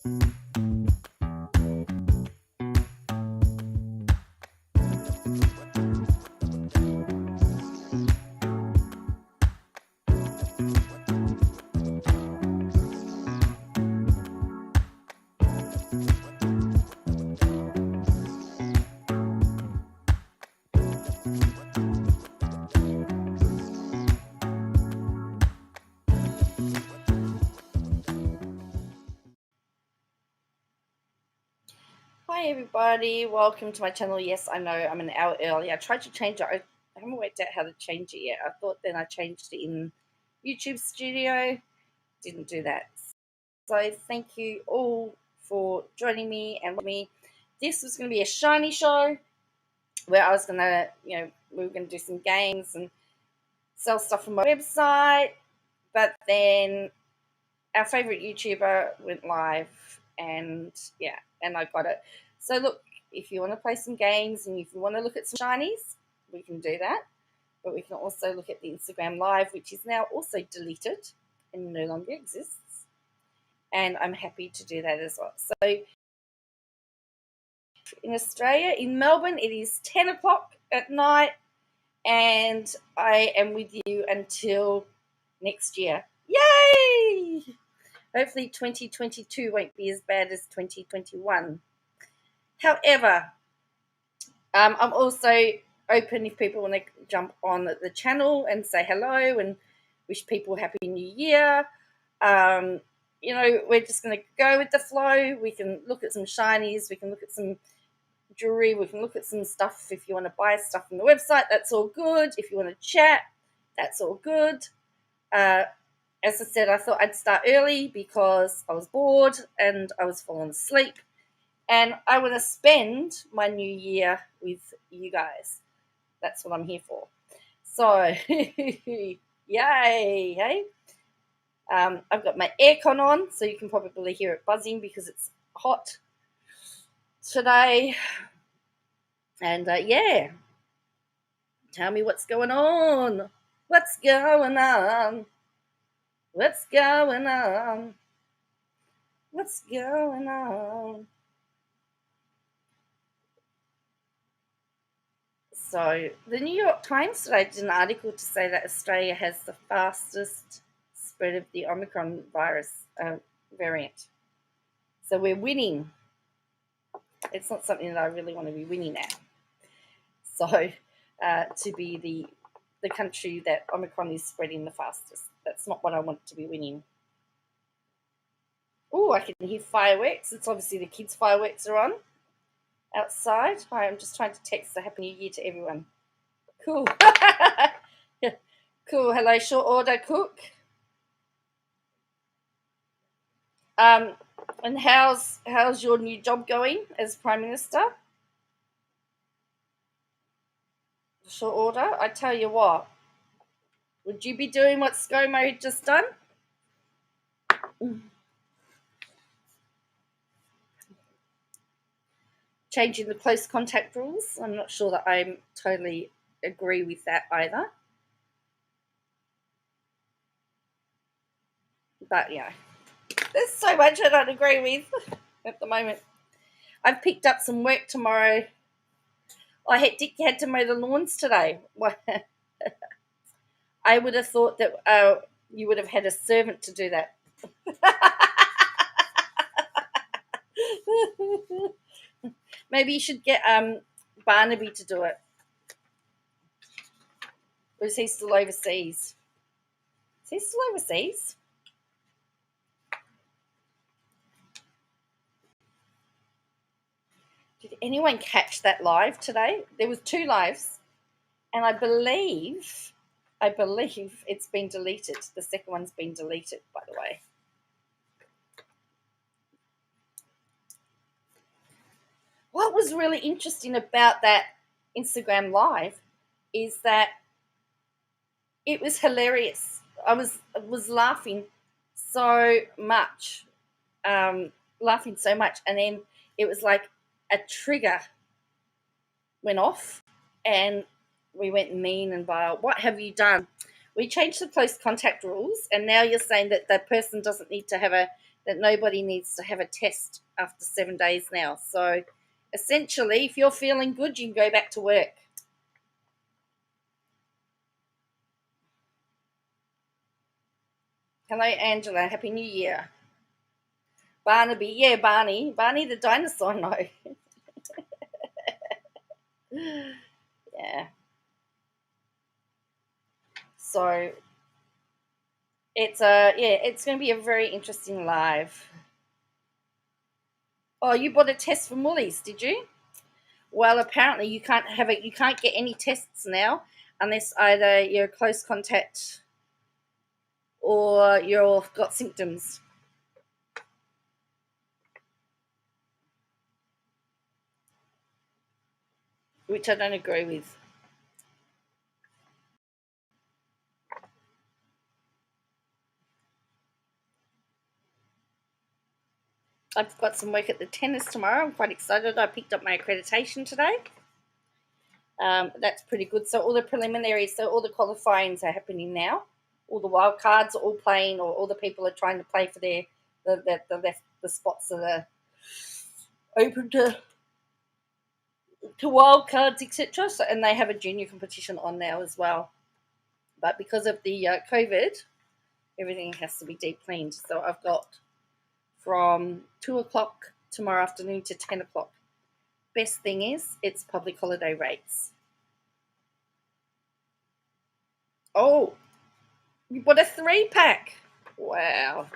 Hi everybody, welcome to my channel. Yes, I know I'm an hour early. I tried to change it. I haven't worked out how to change it yet. I thought then I changed it in YouTube Studio. Didn't do that. So thank you all for joining me and with me. This was going to be a shiny show where I was going to, we were going to do some games and sell stuff from my website. But then our favorite YouTuber went live and I got it. So look, if you want to play some games and if you want to look at some shinies, we can do that. But we can also look at the Instagram Live, which is now also deleted and no longer exists. And I'm happy to do that as well. So in Australia, in Melbourne, it is 10 o'clock at night, and I am with you until next year. Yay! Hopefully 2022 won't be as bad as 2021. However, I'm also open if people want to jump on the channel and say hello and wish people Happy New Year. We're just going to go with the flow. We can look at some shinies. We can look at some jewelry. We can look at some stuff. If you want to buy stuff from the website, that's all good. If you want to chat, that's all good. As I said, I thought I'd start early because I was bored and I was falling asleep. And I want to spend my new year with you guys. That's what I'm here for. So, yay, hey? I've got my aircon on, so you can probably hear it buzzing because it's hot today. And, tell me what's going on. What's going on? What's going on? What's going on? So the New York Times today did an article to say that Australia has the fastest spread of the Omicron virus variant. So we're winning. It's not something that I really want to be winning at. So to be the country that Omicron is spreading the fastest, that's not what I want to be winning. Oh, I can hear fireworks. It's obviously the kids' fireworks are on outside. I'm just trying to text a Happy New Year to everyone. Cool. Cool. Hello, short order cook. And how's your new job going as Prime Minister? Short order. I tell you what. Would you be doing what ScoMo just done? Changing the close contact rules. I'm not sure that I totally agree with that either. But yeah, there's so much I don't agree with at the moment. I've picked up some work tomorrow. Dick had to mow the lawns today. I would have thought that you would have had a servant to do that. Maybe you should get Barnaby to do it. Or is he still overseas? Is he still overseas? Did anyone catch that live today? There was 2 lives, and I believe it's been deleted. The second one's been deleted, by the way. What was really interesting about that Instagram Live is that it was hilarious. I was laughing so much, and then it was like a trigger went off, and we went mean and vile. What have you done? We changed the close contact rules, and now you're saying that that person doesn't need to have a that nobody needs to have a test after 7 days now. So essentially, if you're feeling good, you can go back to work. Hello, Angela. Happy New Year. Barnaby. Yeah, Barney. Barney the dinosaur. No. Yeah. So it's going to be a very interesting live. Oh, you bought a test for Woolies, did you? Well, apparently you can't have it. You can't get any tests now unless either you're close contact or you've got symptoms, which I don't agree with. I've got some work at the tennis tomorrow. I'm quite excited. I picked up my accreditation today. That's pretty good. So all the preliminaries, so all the qualifyings are happening now. All the wild cards are all playing, or all the people are trying to play for the spots that are open to wild cards, etc. So, and they have a junior competition on now as well. But because of the COVID, everything has to be deep cleaned. So I've got from 2 o'clock tomorrow afternoon to 10 o'clock. Best thing is it's public holiday rates. Oh, you bought a 3-pack. Wow.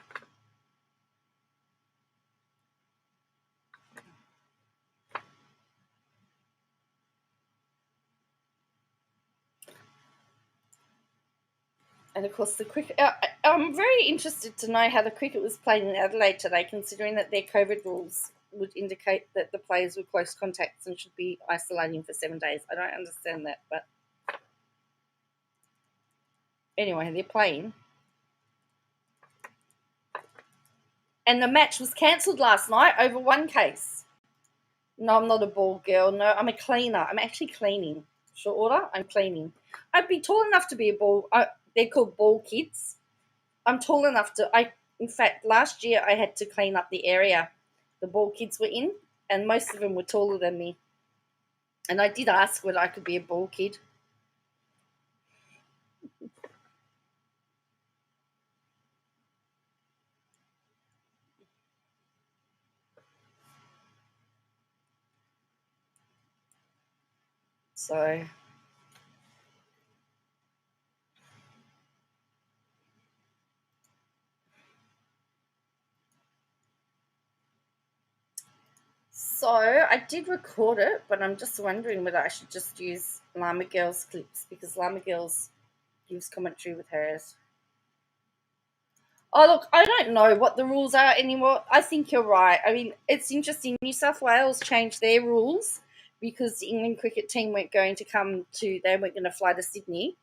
And of course, the cricket. I'm very interested to know how the cricket was played in Adelaide today, considering that their COVID rules would indicate that the players were close contacts and should be isolating for 7 days. I don't understand that, but anyway, they're playing. And the match was cancelled last night over one case. No, I'm not a ball girl. No, I'm a cleaner. I'm actually cleaning. Short order, I'm cleaning. I'd be tall enough to be a ball. They're called ball kids. I'm tall enough to. In fact, last year I had to clean up the area the ball kids were in, and most of them were taller than me. And I did ask whether I could be a ball kid. So I did record it, but I'm just wondering whether I should just use Llama Girl's clips, because Llama Girl's gives commentary with hers. Oh, look, I don't know what the rules are anymore. I think you're right. I mean, it's interesting. New South Wales changed their rules because the England cricket team weren't going to they weren't going to fly to Sydney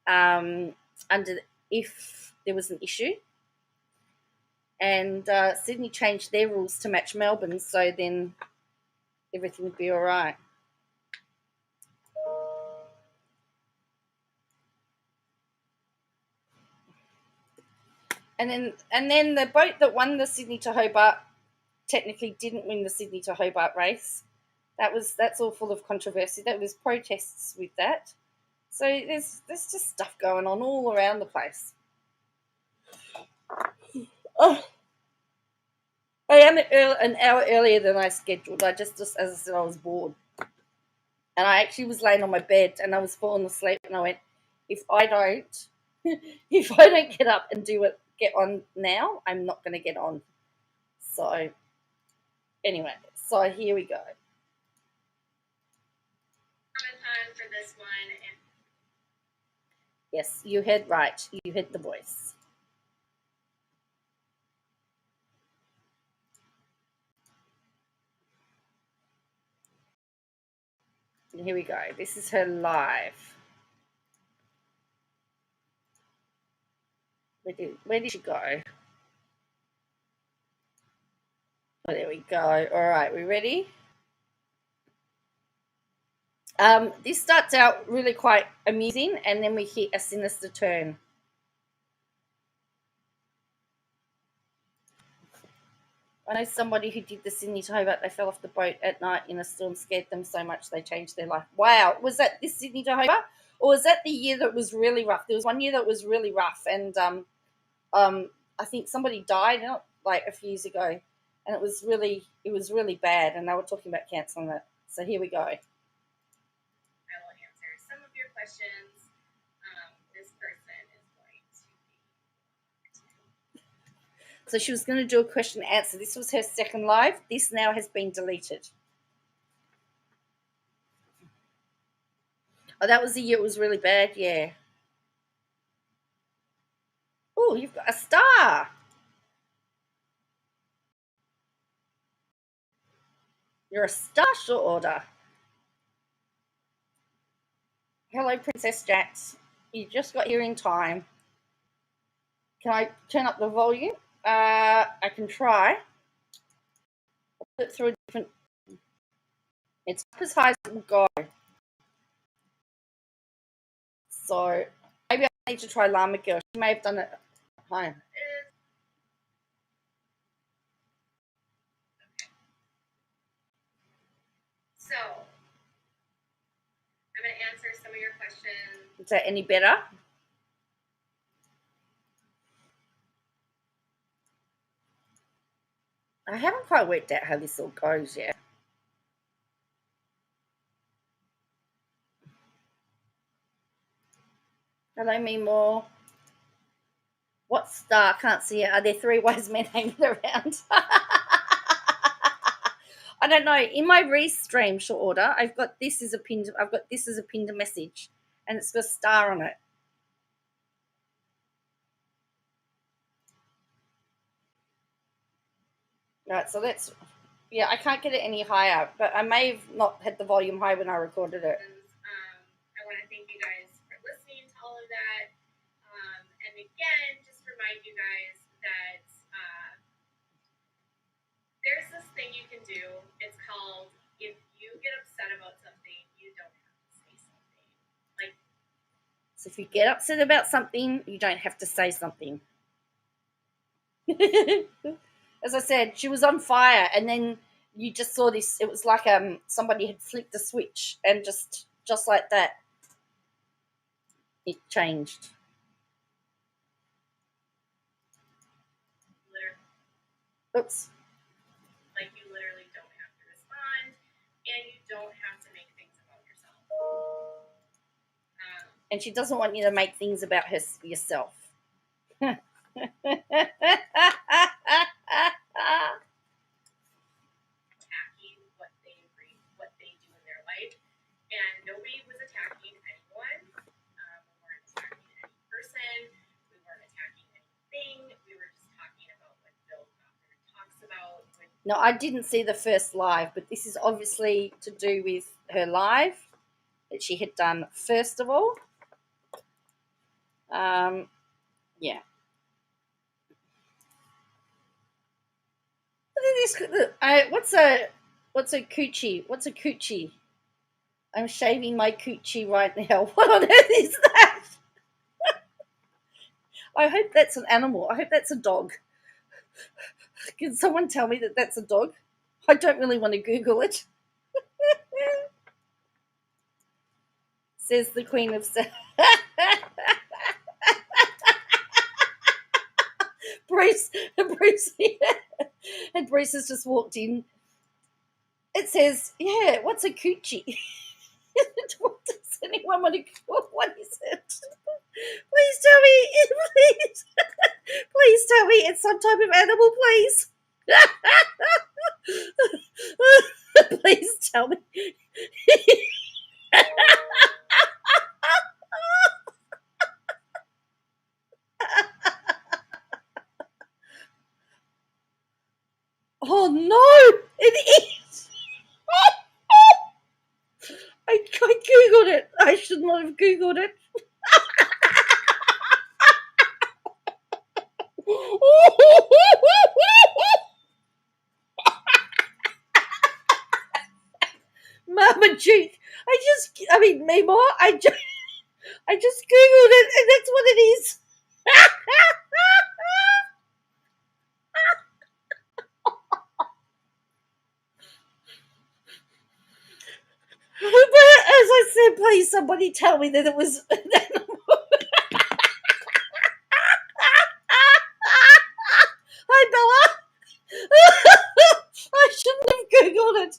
um, under if there was an issue. And Sydney changed their rules to match Melbourne, so then everything would be all right. And then the boat that won the Sydney to Hobart technically didn't win the Sydney to Hobart race. That's all full of controversy. There was protests with that. So there's just stuff going on all around the place. Oh, I am an hour earlier than I scheduled. I just as I said, I was bored, and I actually was laying on my bed and I was falling asleep, and I went, if I don't, if I don't get up and get on now, I'm not going to get on. So anyway, so here we go. For this one. Yes, you heard right. You heard the voice. And here we go. This is her live. Where did she go? Oh, there we go. All right, we ready? This starts out really quite amusing, and then we hit a sinister turn. I know somebody who did the Sydney to Hobart. They fell off the boat at night in a storm, scared them so much they changed their life. Wow. Was that this Sydney to Hobart? Or was that the year that was really rough? There was one year that was really rough, and I think somebody died like a few years ago, and it was really bad, and they were talking about cancelling it. So here we go. I will answer some of your questions. This person is going to be. So she was going to do a question and answer. This was her second live. This now has been deleted. Oh, that was the year it was really bad, yeah. Oh, you've got a star. You're a star short order. Hello, Princess Jax. You just got here in time. Can I turn up the volume? I can try. I'll put it through a different. It's up as high as it will go. So maybe I need to try Llama Girl. She may have done it higher. So I'm going to answer some of your questions. Is that any better? I haven't quite worked out how this all goes yet. Hello, me more. What star? Can't see it. Are there three wise men hanging around? I don't know. In my restream short order, I've got this as a pinned. I've got this as a pinned message, and it's got a star on it. Right. So that's. Yeah, I can't get it any higher, but I may have not had the volume high when I recorded it. I want to thank you guys for listening to all of that. And again, just remind you guys that there's this thing you can do. It's called, if you get upset about something, you don't have to say something. Like, so if you get upset about something, you don't have to say something. As I said, she was on fire, and then you just saw this. It was like somebody had flipped a switch, and just like that, it changed. Oops. Like, you literally don't have to respond, and you don't have to make things about yourself. And she doesn't want you to make things about yourself. Attacking what they do in their life, and nobody was attacking anyone. We weren't attacking any person. We weren't attacking anything. We were just talking about what Bill Doctor talks about. No, I didn't see the first live, but this is obviously to do with her live that she had done first of all. Yeah. What's a coochie? What's a coochie? I'm shaving my coochie right now. What on earth is that? I hope that's an animal. I hope that's a dog. Can someone tell me that that's a dog? I don't really want to Google it. Says the Queen of Bruce, and Bruce has just walked in. It says, yeah, what's a coochie? Does anyone want to, what is it? Please tell me, please. Please tell me it's some type of animal, please. Please tell me. Oh no, it is. I googled it. I should not have googled it. Mama Duke. Memo, I just googled it, and that's what it is. Oh, please, somebody tell me that it was. Hi, Bella. I shouldn't have Googled it.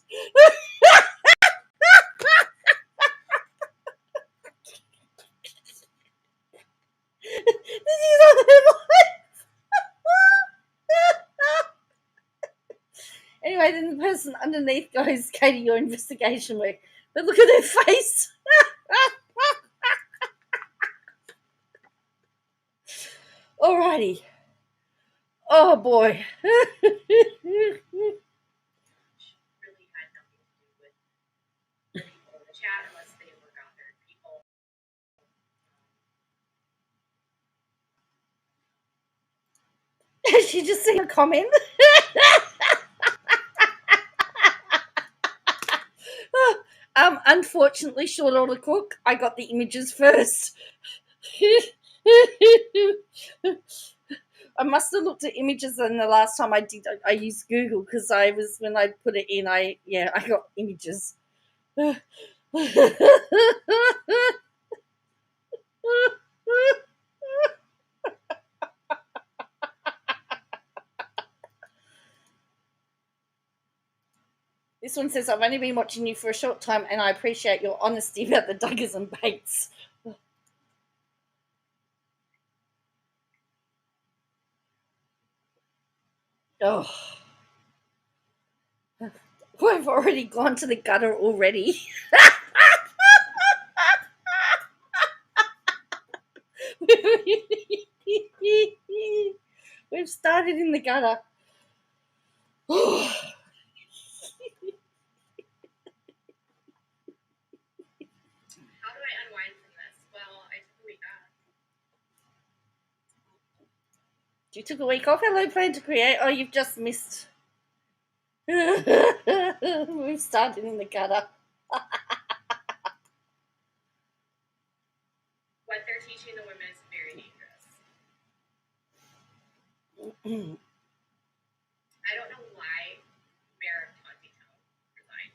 This is on her life. Anyway, then the person underneath goes, Katie, your investigation work. But look at her face. Alrighty. Oh boy. She just seen a comment. Unfortunately, short order cook, I got the images first. I must have looked at images, and the last time I did, I used Google because when I put it in, I got images. This one says, I've only been watching you for a short time and I appreciate your honesty about the duggars and baits. Oh. We've already gone to the gutter already. We've started in the gutter. You took a week off. Hello, plan to create. Oh, you've just missed. We've started in the gutter. What they're teaching the women is very dangerous. I don't know why Mayor of Tontitown resigned.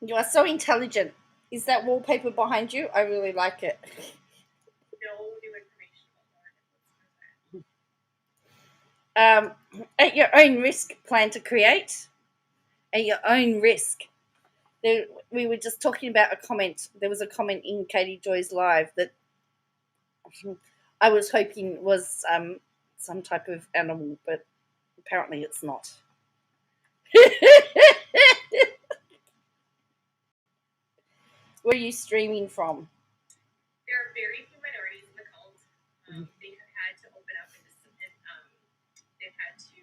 You are so intelligent. Is that wallpaper behind you? I really like it. No new information about that. At your own risk, plan to create. At your own risk. We were just talking about a comment. There was a comment in Katie Joy's live that I was hoping was some type of animal, but apparently it's not. Where are you streaming from? There are very few minorities in the cult. They have had to open up and they've had to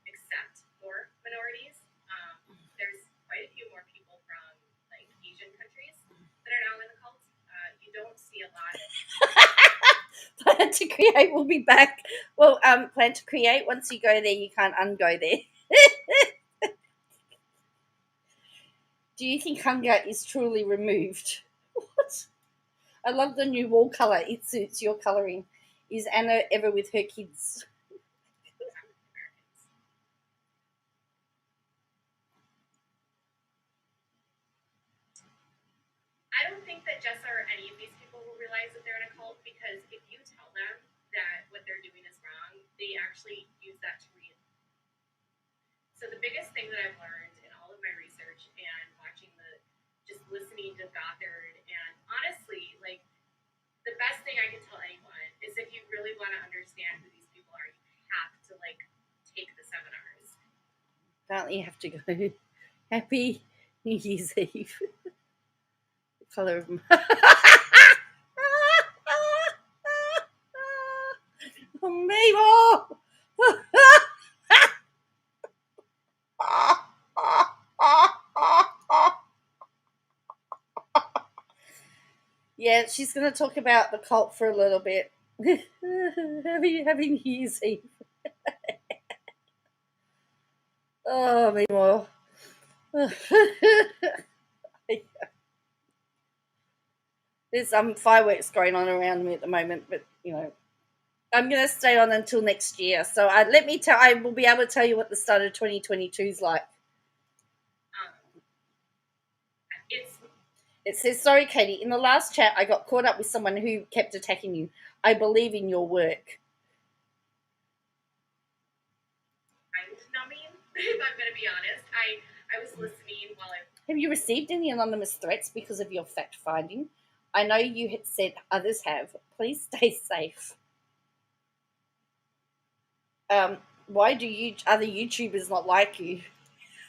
accept more minorities. There's quite a few more people from like Asian countries that are now in the cult. You don't see a lot of. Plan to create will be back. Well, plan to create. Once you go there, you can't ungo there. Do you think hunger is truly removed? What? I love the new wall color. It suits your coloring. Is Anna ever with her kids? I don't think that Jessa or any of these people will realize that they're in a cult, because if you tell them that what they're doing is wrong, they actually use that to read. So the biggest thing that I've learned in all of my research and watching just listening to Gothard, and honestly, like, the best thing I can tell anyone is if you really want to understand who these people are, you have to, like, take the seminars. Apparently you have to go. Happy New Year's Eve. The color of Mabel! Yeah, she's going to talk about the cult for a little bit. Having New Year's Eve. Oh, Mabel. There's fireworks going on around me at the moment, but I'm going to stay on until next year. So I will be able to tell you what the start of 2022 is like. It's It says, sorry, Katie, in the last chat, I got caught up with someone who kept attacking you. I believe in your work. mind-numbing, if I'm going to be honest. I was listening while I... Have you received any anonymous threats because of your fact-finding? I know you had said others have. Please stay safe. Why do other YouTubers not like you?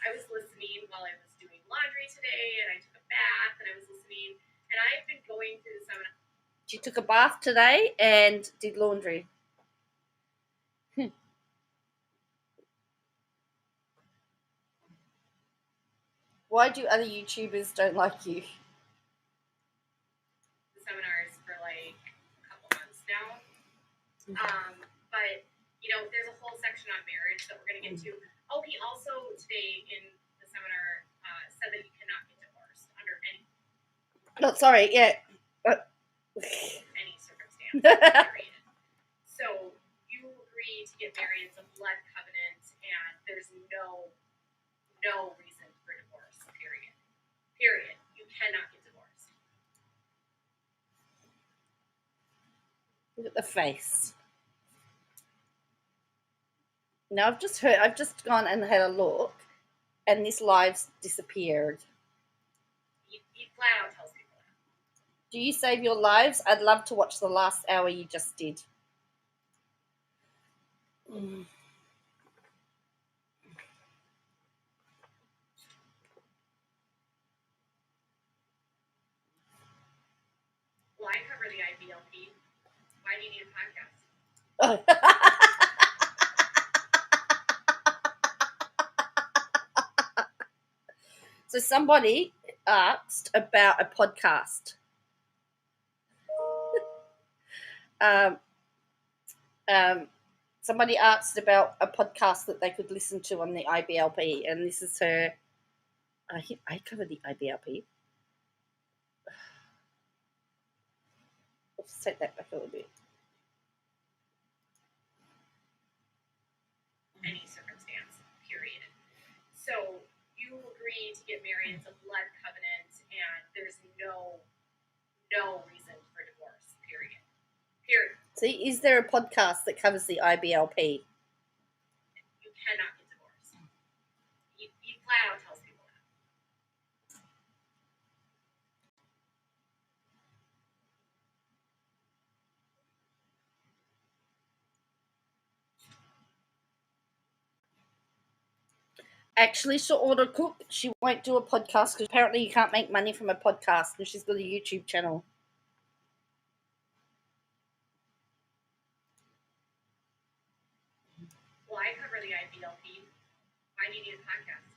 I was listening while I was doing laundry today, and I took a bath, and I was listening, and I've been going through the seminar. She took a bath today and did laundry. Why do other YouTubers don't like you? The seminars for like a couple months now. But you know, there's a whole section on marriage that we're going to get to. Oh, he also today in the seminar said that you cannot get divorced under any... No, sorry, yeah. any circumstance. Period. So you agree to get married, it's a blood covenant, and there's no reason for divorce. Period. Period. You cannot get divorced. Look at the face. Now I've just gone and had a look, and this live's disappeared. He flat out tells people that. Do you save your lives? I'd love to watch the last hour you just did. Well, I cover the iblp. Why do you need a podcast? So somebody asked about a podcast. Somebody asked about a podcast that they could listen to on the iblp, and this is her. I cover the iblp. Let's take that back a little bit. Any circumstance, period. So you agree to get married, it's a blood covenant, and there's no reason for divorce, period. Period. See, is there a podcast that covers the iblp? You cannot get divorced. He flat out tells people that. Actually, she'll order cook. She won't do a podcast because apparently you can't make money from a podcast, and she's got a YouTube channel. Well, I cover the iblp. Why do you need a podcast?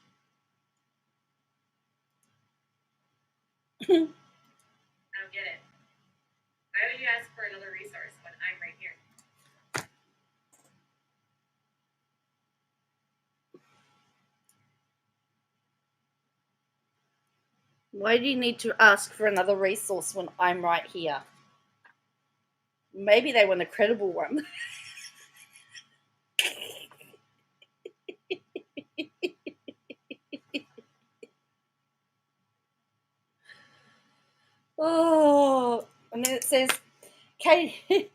I don't get it. Why would you ask for another resource when I'm right here? Why do you need to ask for another resource when I'm right here? Maybe they want a credible one. Oh, and then it says, Katie,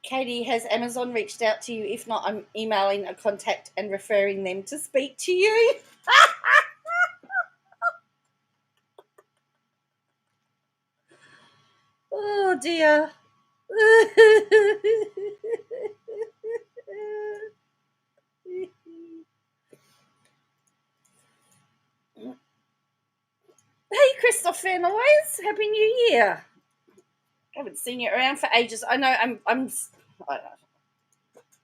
Katie, has Amazon reached out to you? If not, I'm emailing a contact and referring them to speak to you. Oh dear. Hey, Christopher Noise, Happy New Year. I haven't seen you around for ages. I know I'm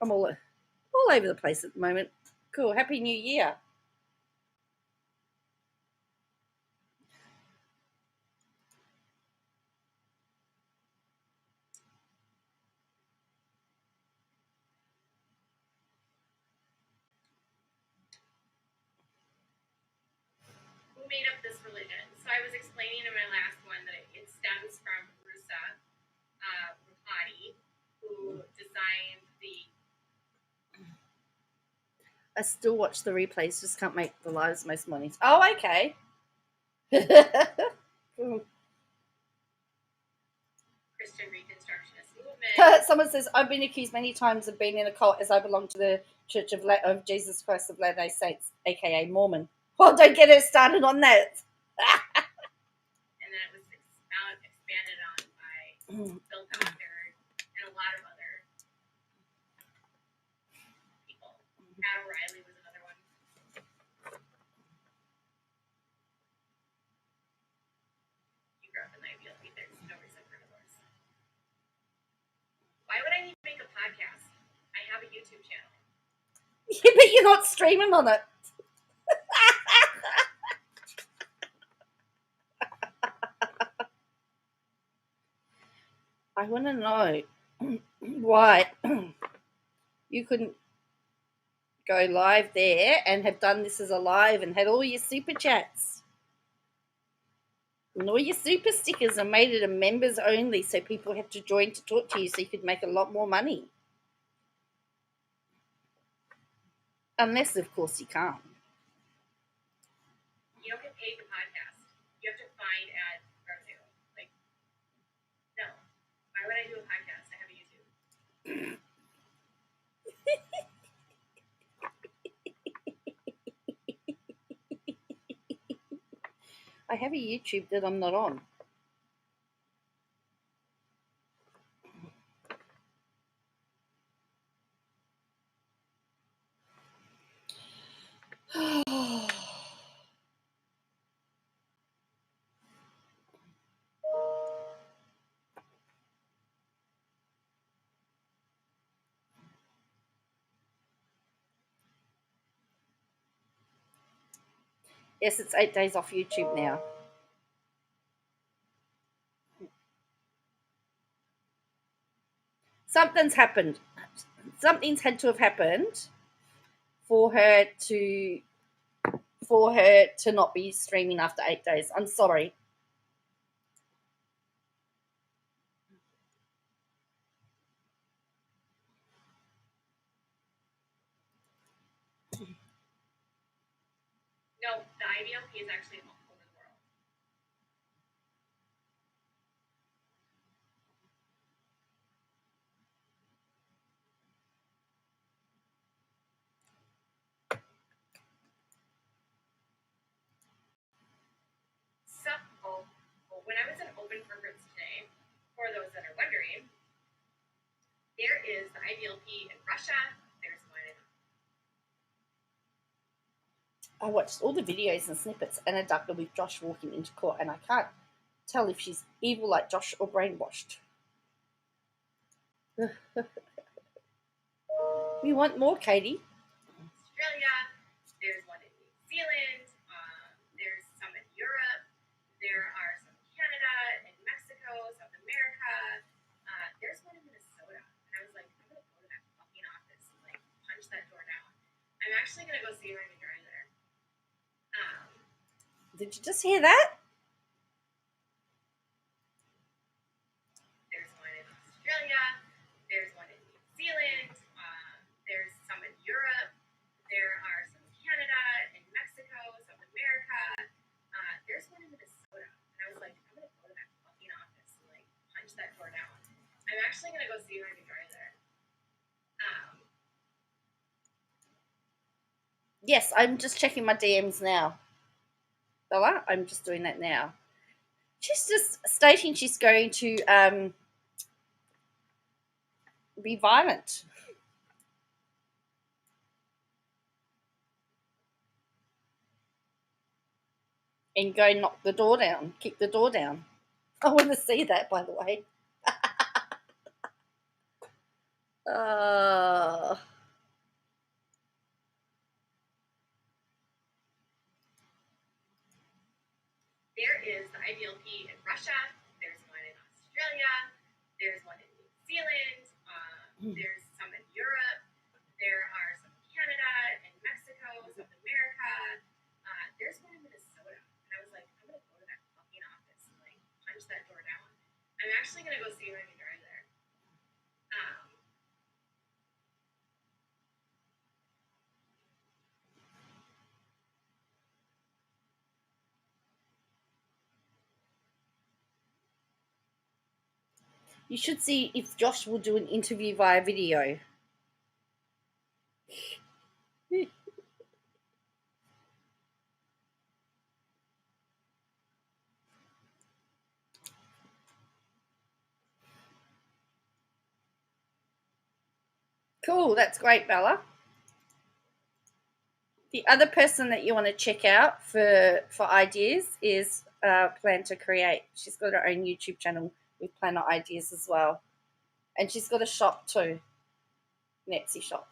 all over the place at the moment. Cool. Happy New Year. Who made up this religion? So I was explaining in my last one that it's I still watch the replays, just can't make the lives most mornings. Oh, okay. Christian Reconstructionist movement. Someone says, I've been accused many times of being in a cult as I belong to the Church of Jesus Christ of Latter-day Saints, aka Mormon. Well, don't get it started on that. And then it was expanded on by Bill Doctor and a lot of other people. Pat O'Reilly was another one. You grew up in the IBLP, there's no reason for divorce. Why would I need to make a podcast? I have a YouTube channel. Yeah, but you're not streaming on it. I want to know why you couldn't go live there and have done this as a live and had all your super chats and all your super stickers and made it a members only so people have to join to talk to you so you could make a lot more money. Unless, of course, you can't. You don't get paid to podcast. You have to find ad revenue. Like, no. Why would I do a podcast? I have a YouTube. I have a YouTube that I'm not on. Yes, it's 8 days off YouTube now. Something's happened. Something's had to have happened for her to not be streaming after 8 days. I'm sorry. No, the IBLP is actually all over the world. So, when I was in Open for Groups today, for those that are wondering, there is the IBLP in Russia. There's one in I watched all the videos and snippets and a ducker with Josh walking into court, and I can't tell if she's evil like Josh or brainwashed. We want more, Katie. Australia. There's one in New Zealand. There's some in Europe. There are some in Canada and Mexico, South America. There's one in Minnesota. And I was like, I'm going to go to that fucking office and like punch that door down. I'm actually going to go see if I can drive there. Did you just hear that? There's one in Australia. There's one in New Zealand. There's some in Europe. There are some in Canada and Mexico, South America. There's one in Minnesota. And I was like, I'm going to go to that fucking office and like punch that door down. I'm actually going to go see if I can drive there. Yes, I'm just checking my DMs now. Bella, I'm just doing that now. She's just stating she's going to be violent. And go knock the door down, kick the door down. I want to see that, by the way. There is the IBLP in Russia. There's one in Australia. There's one in New Zealand. There's some in Europe. There are some in Canada and Mexico, South America. There's one in Minnesota. And I was like, I'm going to go to that fucking office and like punch that door down. I'm actually going to go see if I can drive there. You should see if Josh will do an interview via video. Cool, that's great, Bella. The other person that you want to check out for ideas is Plan to Create. She's got her own YouTube channel with planner ideas as well, and she's got a shop too, an Etsy shop.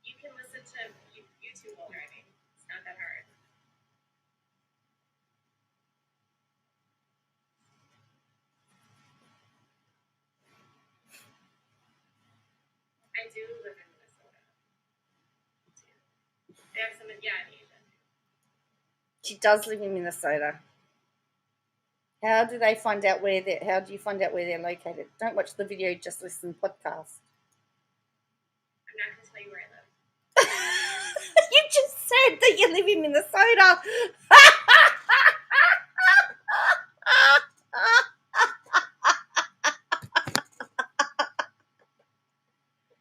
You can listen to YouTube while driving. It's not that hard. I do live in Minnesota. They have some, yeah, in Asia. She does live in Minnesota. How do they find out where they're? How do you find out where they're located? Don't watch the video, just listen to the podcast. I'm not going to tell you where I live. You just said that you live in Minnesota.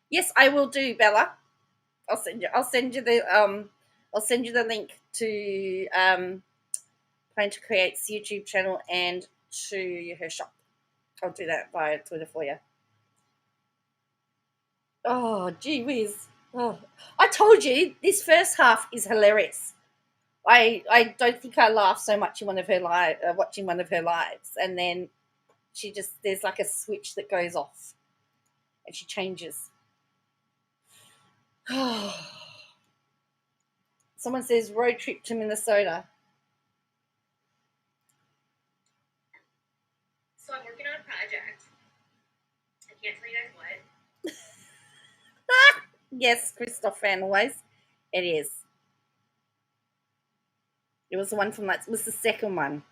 Yes, I will do, Bella. I'll send you the link to Plan to Create's YouTube channel and to her shop. I'll do that via Twitter for you. Oh, gee whiz. Oh. I told you this first half is hilarious. I don't think I laughed so much in one of her watching one of her lives, and then there's like a switch that goes off, and she changes. Someone says road trip to Minnesota. So I'm working on a project. I can't tell you guys what. Yes, Christoph fan always. It is. It was the one from it was the second one.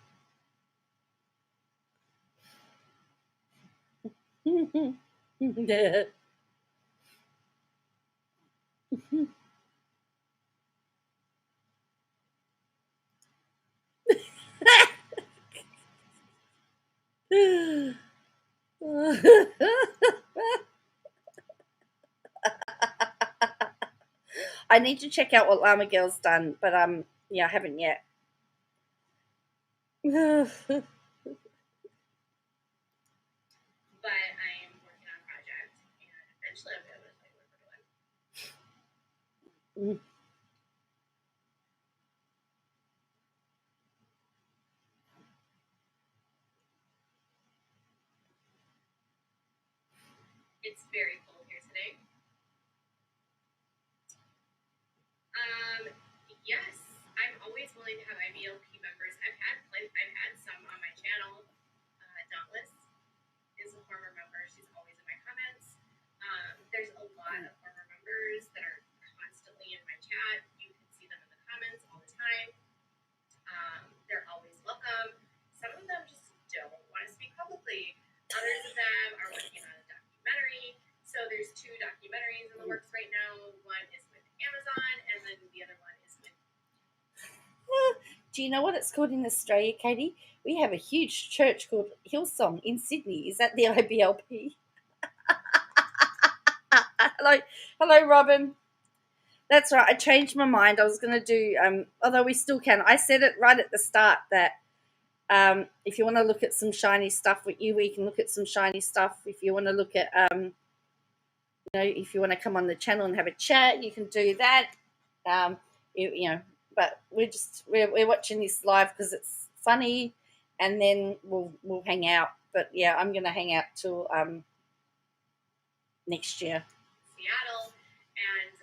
I need to check out what Llama Girl's done, but yeah, I haven't yet. But I am working on a project, and eventually I'll be able to tell you what we're doing. It's very cold here today. Yes, I'm always willing to have iblp members. I've had some on my channel. Dauntless is a former member. She's always in my comments. There's a lot of former members that are constantly in my chat. You can see them in the comments all the time. They're always welcome. Some of them just don't want to speak publicly. Others of them are working on a documentary. So there's 2 documentaries in the works right now. One is with Amazon, and then the other one is with. Do you know what it's called in Australia, Katie? We have a huge church called Hillsong in Sydney. Is that the iblp? Hello, Robin. That's right. I changed my mind. I was going to do, although we still can. I said it right at the start that if you want to look at some shiny stuff with you, we can look at some shiny stuff. If you want to look at, if you want to come on the channel and have a chat, you can do that. But we're watching this live because it's funny, and then we'll hang out. But yeah, I'm going to hang out till next year. Seattle, and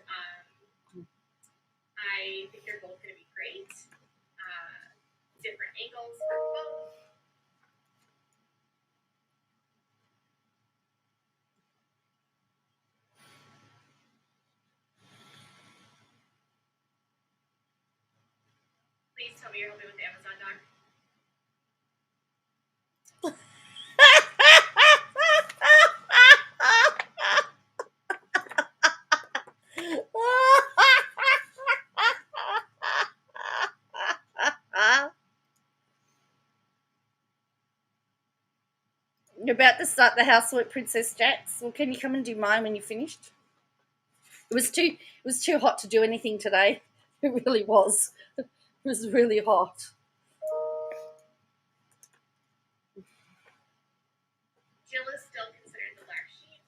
I think they're both going to be great. Different angles for both. Please tell me you're helping with the Amazon doc. You're about to start the housework, Princess Jax. Well, can you come and do mine when you're finished? It was too hot to do anything today. It really was. It was really hot. Jill is still considered the black sheep.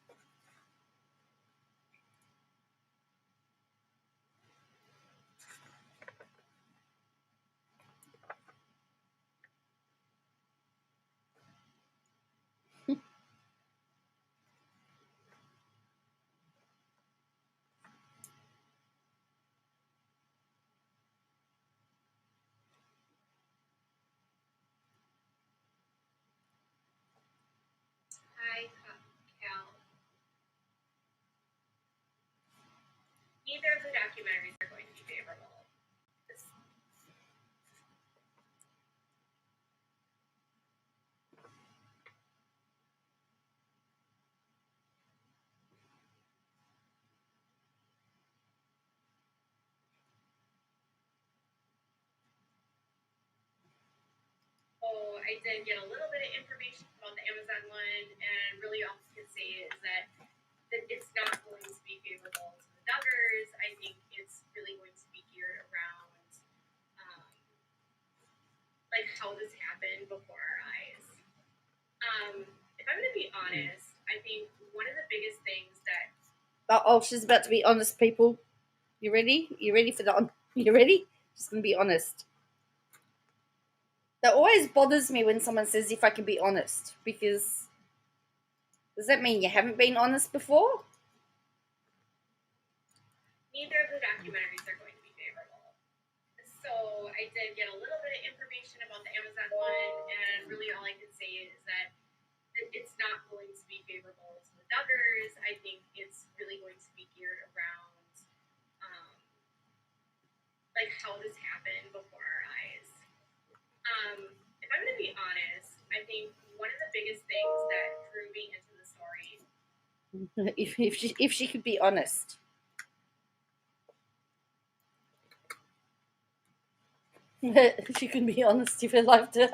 Hi, Cal. Neither of the documentaries are going to be favorable. Oh, I did get a little bit of information about the Amazon one, and really all I can say is that it's not going to be favorable to the duggars. I think it's really going to be geared around um, like how this happened before our eyes. If I'm going to be honest, I think one of the biggest things that Oh, she's about to be honest, people. You ready? You ready for that? You ready? She's going to be honest. That always bothers me when someone says, if I can be honest, because does that mean you haven't been honest before? neither of the documentaries are going to be favorable. So I did get a little bit of information about the Amazon one, and really all I can say is that it's not going to be favorable to the duggars. I think it's really going to be geared around um, like how this happened before our eyes. If I'm going to be honest, I think one of the biggest things that drew me into the story. If she could be honest. She can be honest if her life to.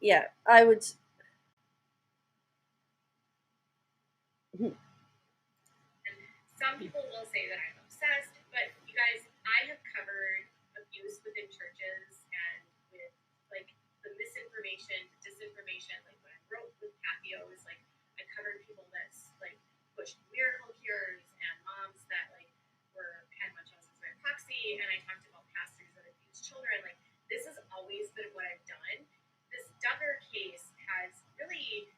Yeah, I would. Some people will say that I'm obsessed, but you guys, I have covered abuse within churches and with like the misinformation, the disinformation. Like when I wrote with Pathios, like I covered people that like pushed miracle cures and moms that like had Munchausen's by proxy, and I talked about pastors that abuse children. Like this has always been what I've done. This Duggar case has really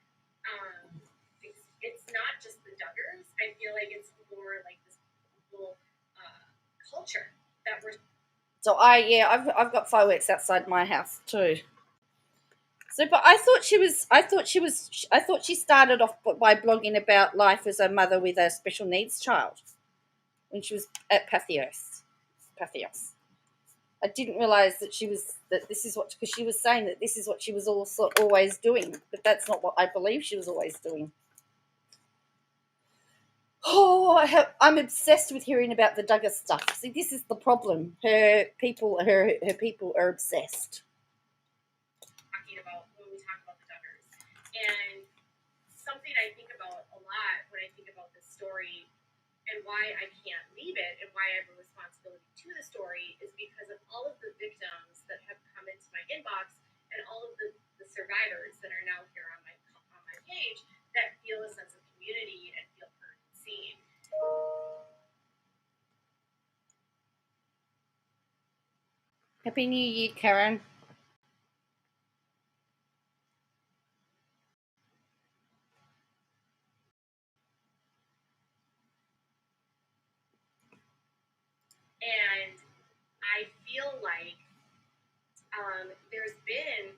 it's not just the duggars. I feel like it's more like this whole culture that we're. So I've got fireworks outside my house too. So, but I thought she started off by blogging about life as a mother with a special needs child when she was at Pathios. I didn't realize that this is what, because she was saying that this is what she was also always doing, but that's not what I believe she was always doing. Oh, I'm obsessed with hearing about the Duggar stuff. See, this is the problem. Her people are obsessed. Talking about when we talk about the Duggars, and something I think about a lot when I think about this story and why I can't leave it and why I have a responsibility to the story is because of all of the victims that have come into my inbox and all of the survivors that are now here on my page that feel a sense of community and feel heard and seen. Happy New Year, Karen. And I feel like there's been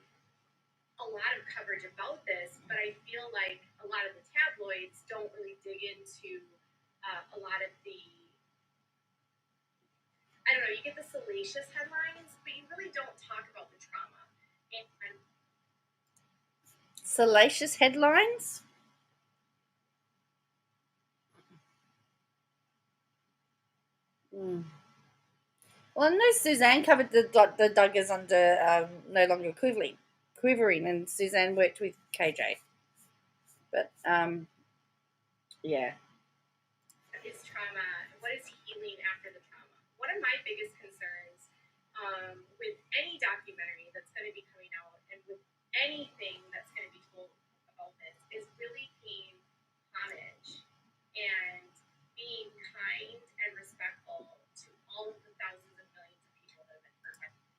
a lot of coverage about this, but I feel like a lot of the tabloids don't really dig into a lot of the. I don't know. You get the salacious headlines, but you really don't talk about the trauma. And Salacious headlines? Mm. Well, I know Suzanne covered the Duggars under No Longer Quivering. quivering, and Suzanne worked with KJ. But yeah. Is trauma, what is healing after the trauma? One of my biggest concerns with any documentary that's going to be coming out and with anything that's going to be told about this is really paying homage and being kind and respectful to all of the thousands of millions of people that have been hurt by.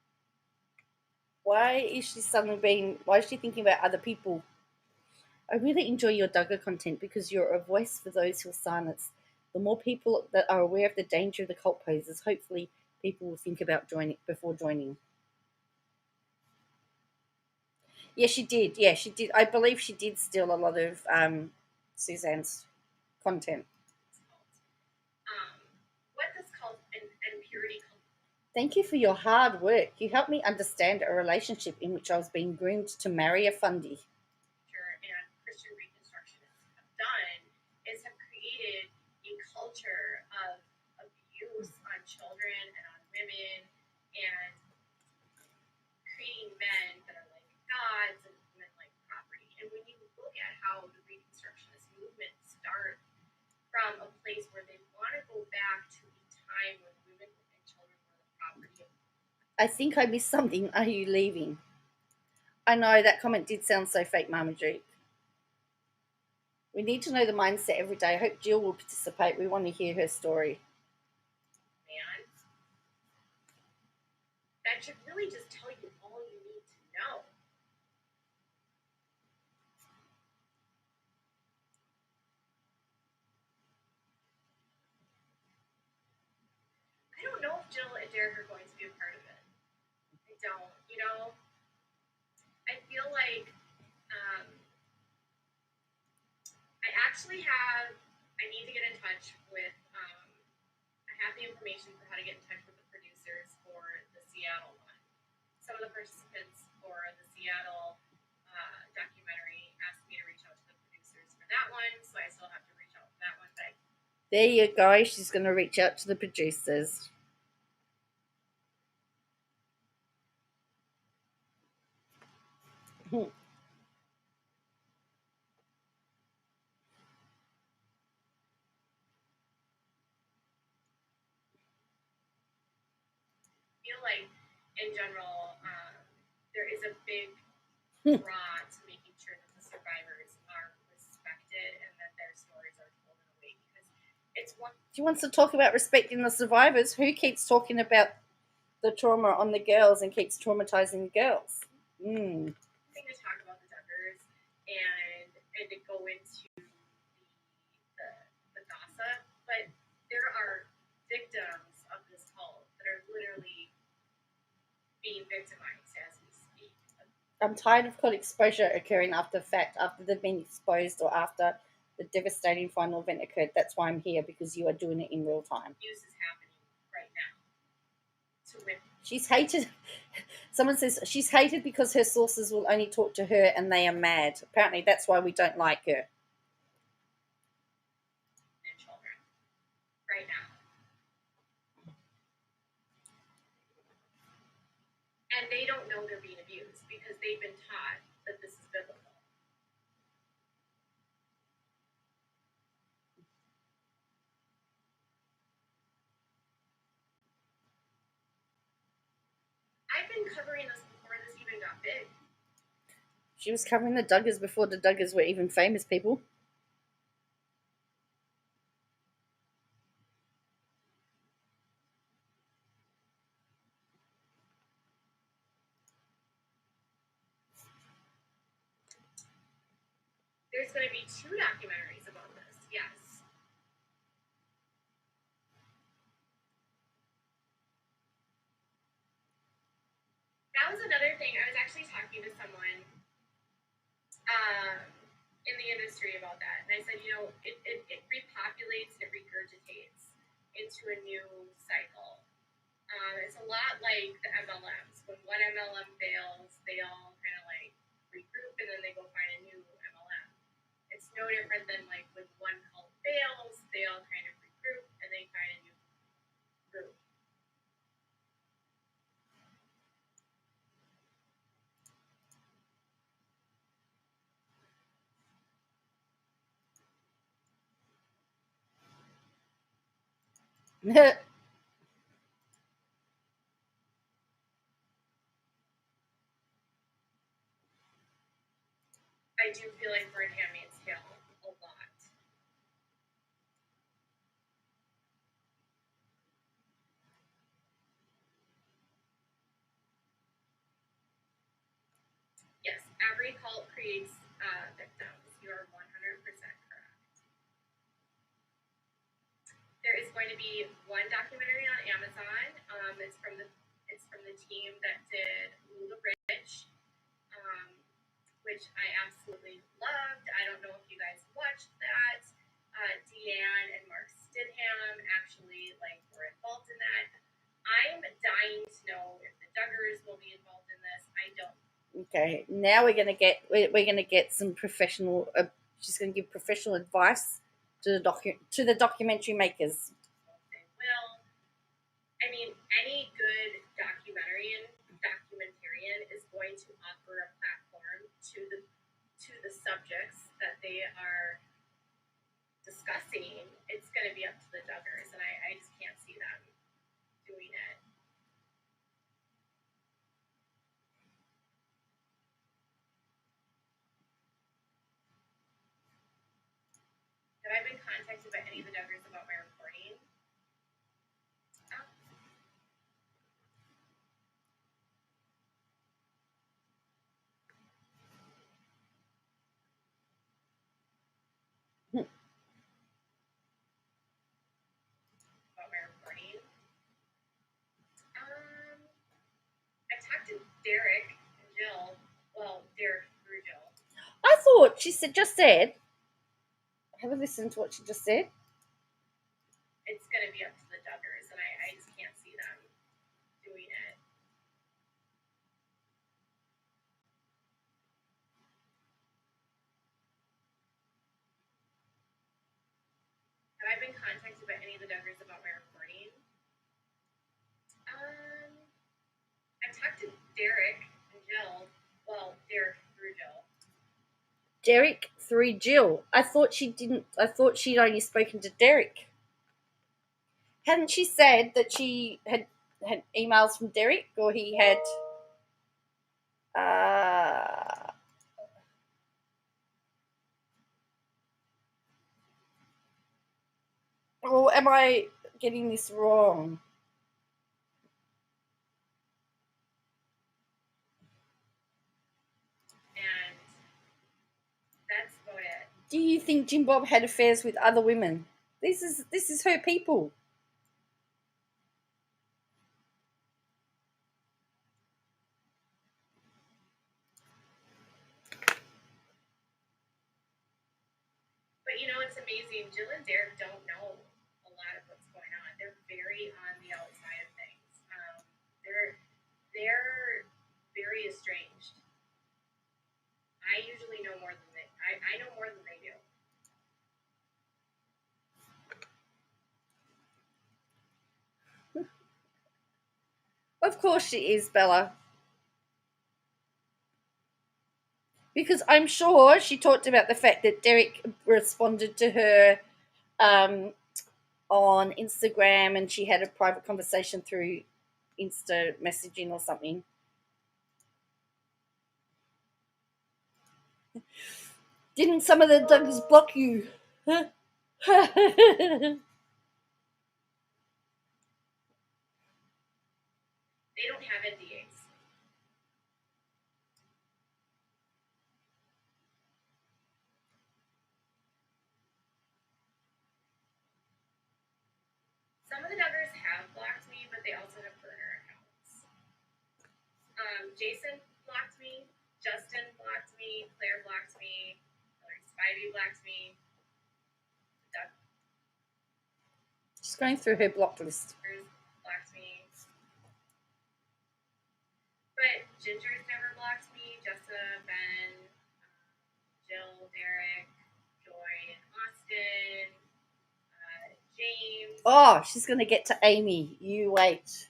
Why is she thinking about other people? I really enjoy your Duggar content because you're a voice for those who are silenced. The more people that are aware of the danger of the cult poses, hopefully people will think about joining before joining. Yeah, she did. Yeah, she did. I believe she did steal a lot of Suzanne's content. What does cult and purity cult? Thank you for your hard work. You helped me understand a relationship in which I was being groomed to marry a fundy. And Christian Reconstructionists have done is have created a culture of abuse on children and on women and creating men that are like gods and women like property. And when you look at how the Reconstructionist movement starts from a place where they want to go back to a time when women and children were the property of. I think I missed something. Are you leaving? I know that comment did sound so fake, Marmaduke. We need to know the mindset every day. I hope Jill will participate. We want to hear her story. Man, that should really just tell you all you need to know. I don't know if Jill and Derek are going to be a part of it. I don't. You know, I feel like I actually have. I need to get in touch with. I have the information for how to get in touch with the producers for the Seattle one. Some of the participants for the Seattle documentary asked me to reach out to the producers for that one, so I still have to reach out for that one. But there you go. She's going to reach out to the producers. feel like, in general, there is a big draw to making sure that the survivors are respected and that their stories are told in a way because it's one. She wants to talk about respecting the survivors. Who keeps talking about the trauma on the girls and keeps traumatizing the girls? Thing to talk about the Duggars and to go into the gossip, but there are victims of this cult that are literally being victimized as we speak. I'm tired of cult exposure occurring after the fact, after they've been exposed or after the devastating final event occurred. That's why I'm here, because you are doing it in real time. Abuse is happening right now to women. She's hated. Someone says she's hated because her sources will only talk to her and they are mad. Apparently that's why we don't like her. And children right now. And they don't know they're being abused because they've been taught that this is biblical. I've been covering this before this even got big. She was covering the Duggars before the Duggars were even famous people. There's going to be 2 documentaries about this, yes. That was another thing. I was actually talking to someone in the industry about that, and I said, you know, it repopulates, it regurgitates into a new cycle. It's a lot like the MLMs. When one MLM fails, they all kind of like regroup and then they go find a new MLM. It's no different than like when one cult fails, they all kind of regroup and they find a new group. I do feel like we're in Handmaid's Tale a lot. Yes, every cult creates victims. You are 100% correct. There is going to be one documentary on Amazon. It's from the team that did Rule the Rich, um, which I absolutely loved. I don't know if you guys watched that. Deanne and Mark Stidham actually were involved in that. I'm dying to know if the Duggars will be involved in this. I don't. Okay, now we're gonna get some professional. She's gonna give professional advice to the documentary makers. They will. I mean, any good documentarian is going to offer a platform to the subjects that they are discussing. It's going to be up to the Duggars, and I just can't see them doing it. Have I been contacted by any of the Duggars about my reporting? About my reporting? I talked to Derek and Jill. Well, Derek through Jill. I thought she just said. Have a listen to what she just said. It's going to be up to the Duggars, and I just can't see them doing it. Have I been contacted by any of the Duggars about my reporting? I talked to Derek and Jill. Well, Derek through Jill. Derek through Jill. I thought she didn't. I thought she'd only spoken to Derek. Hadn't she said that she had emails from Derek, or he had? Or am I getting this wrong? And that's about it. Do you think Jim Bob had affairs with other women? This is her people. But it's amazing. Jill and Derek don't know a lot of what's going on. They're very on the outside of things. They're very estranged. I usually know more than they. I know more than they do. Of course she is, Bella. Because I'm sure she talked about the fact that Derek responded to her on Instagram, and she had a private conversation through insta messaging or something. Didn't some of the Duggars block you? They don't have NDAs. Some of the Duggars have blocked me, but they also have burner accounts. Jason blocked me. Justin blocked me. Claire blocked me. Spivey blocked me. Doug She's going through her block list. blocked me. But Ginger's never blocked me. Jessa, Ben, Jill, Derek, Joy, and Austin, James. Oh, she's going to get to Amy. You wait.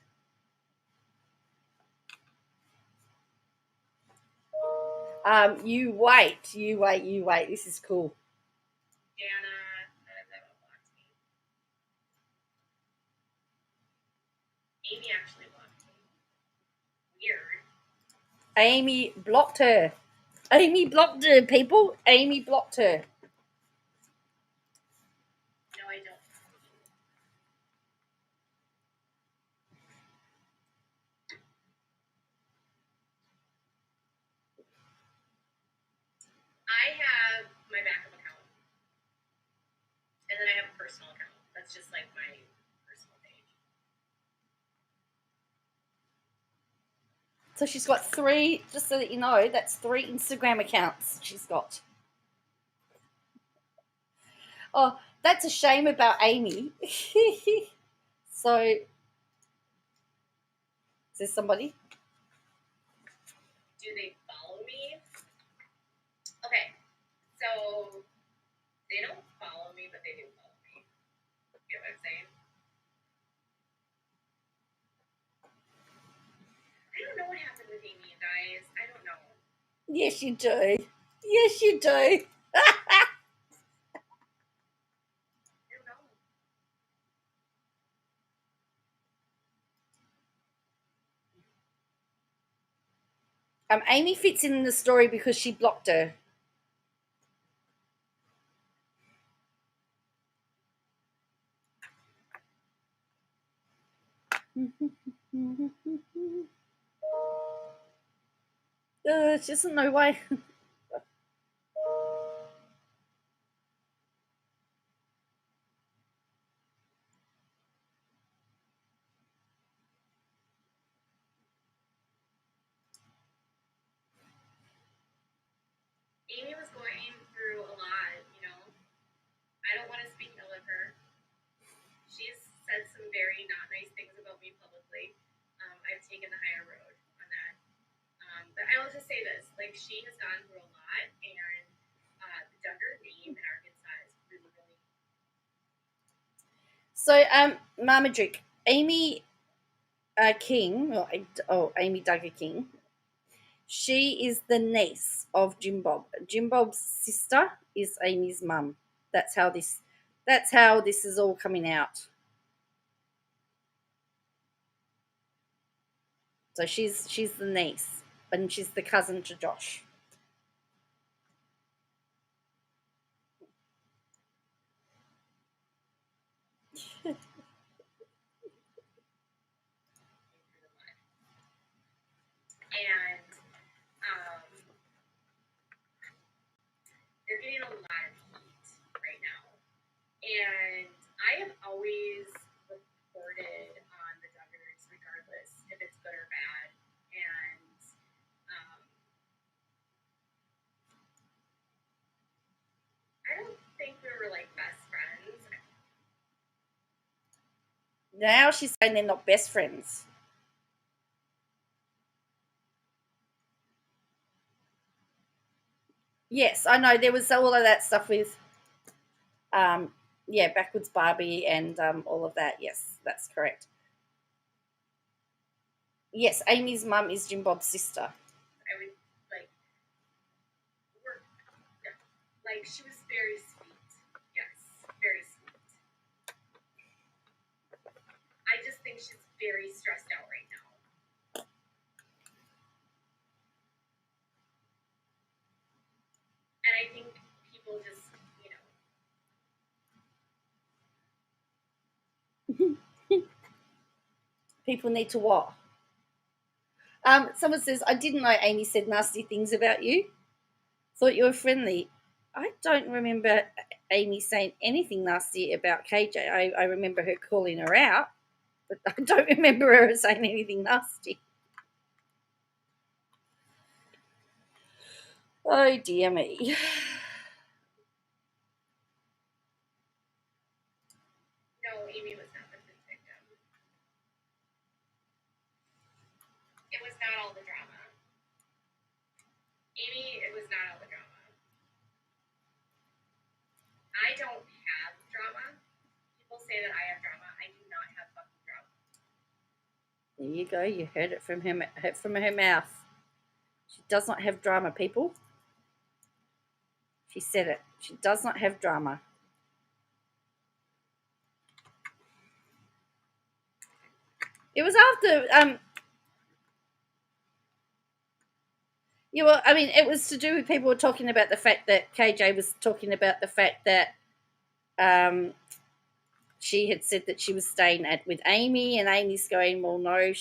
You wait. You wait. You wait. This is cool. Jana, none of them have blocked me. Amy actually blocked me. Weird. Amy blocked her. Amy blocked her, people. Amy blocked her. No, I don't. I have my backup account. And then I have a personal account. That's just like my personal page. So she's got 3, just so that you know, that's 3 Instagram accounts she's got. Oh, that's a shame about Amy. So, is there somebody? Do they follow me? Okay, so they don't follow me, but they do follow me. You know what I'm saying? I don't know what happened with Amy, you guys. I don't know. Yes, you do. Yes, you do. I don't know. Amy fits in the story because she blocked her. She doesn't know why. Amy was going through a lot, you know. I don't want to speak ill of her. She's said some very not nice things about me publicly. I've taken the higher road on that. But I will just say this: like, she has gone through a lot, and the Duggar name in Arkansas is really, really. So, Marmaduke, Amy King, Amy Duggar King, she is the niece of Jim Bob. Jim Bob's sister is Amy's mum. That's how this is all coming out. So she's the niece, and she's the cousin to Josh. And they're getting a lot of heat right now. And I have always reported on the Duggars, regardless if it's good or bad. And I don't think we were like best friends. Now she's saying they're not best friends. Yes, I know there was all of that stuff with, backwards Barbie and all of that. Yes, that's correct. Yes, Amy's mum is Jim Bob's sister. I would like work like she was very sweet. Yes, very sweet. I just think she's very stressed out right now. And I think people just, People need to what? Someone says, I didn't know Amy said nasty things about you. Thought you were friendly. I don't remember Amy saying anything nasty about KJ. I remember her calling her out, but I don't remember her saying anything nasty. Oh, dear me. No, Amy was not the victim. It was not all the drama. Amy, it was not all the drama. I don't have drama. People say that I have drama. I do not have fucking drama. There you go. You heard it from her mouth. She does not have drama, people. She said it. She does not have drama. It was after yeah, well, I mean, it was to do with people were talking about the fact that KJ was talking about the fact that um, she had said that she was staying with Amy, and Amy's going, well, no,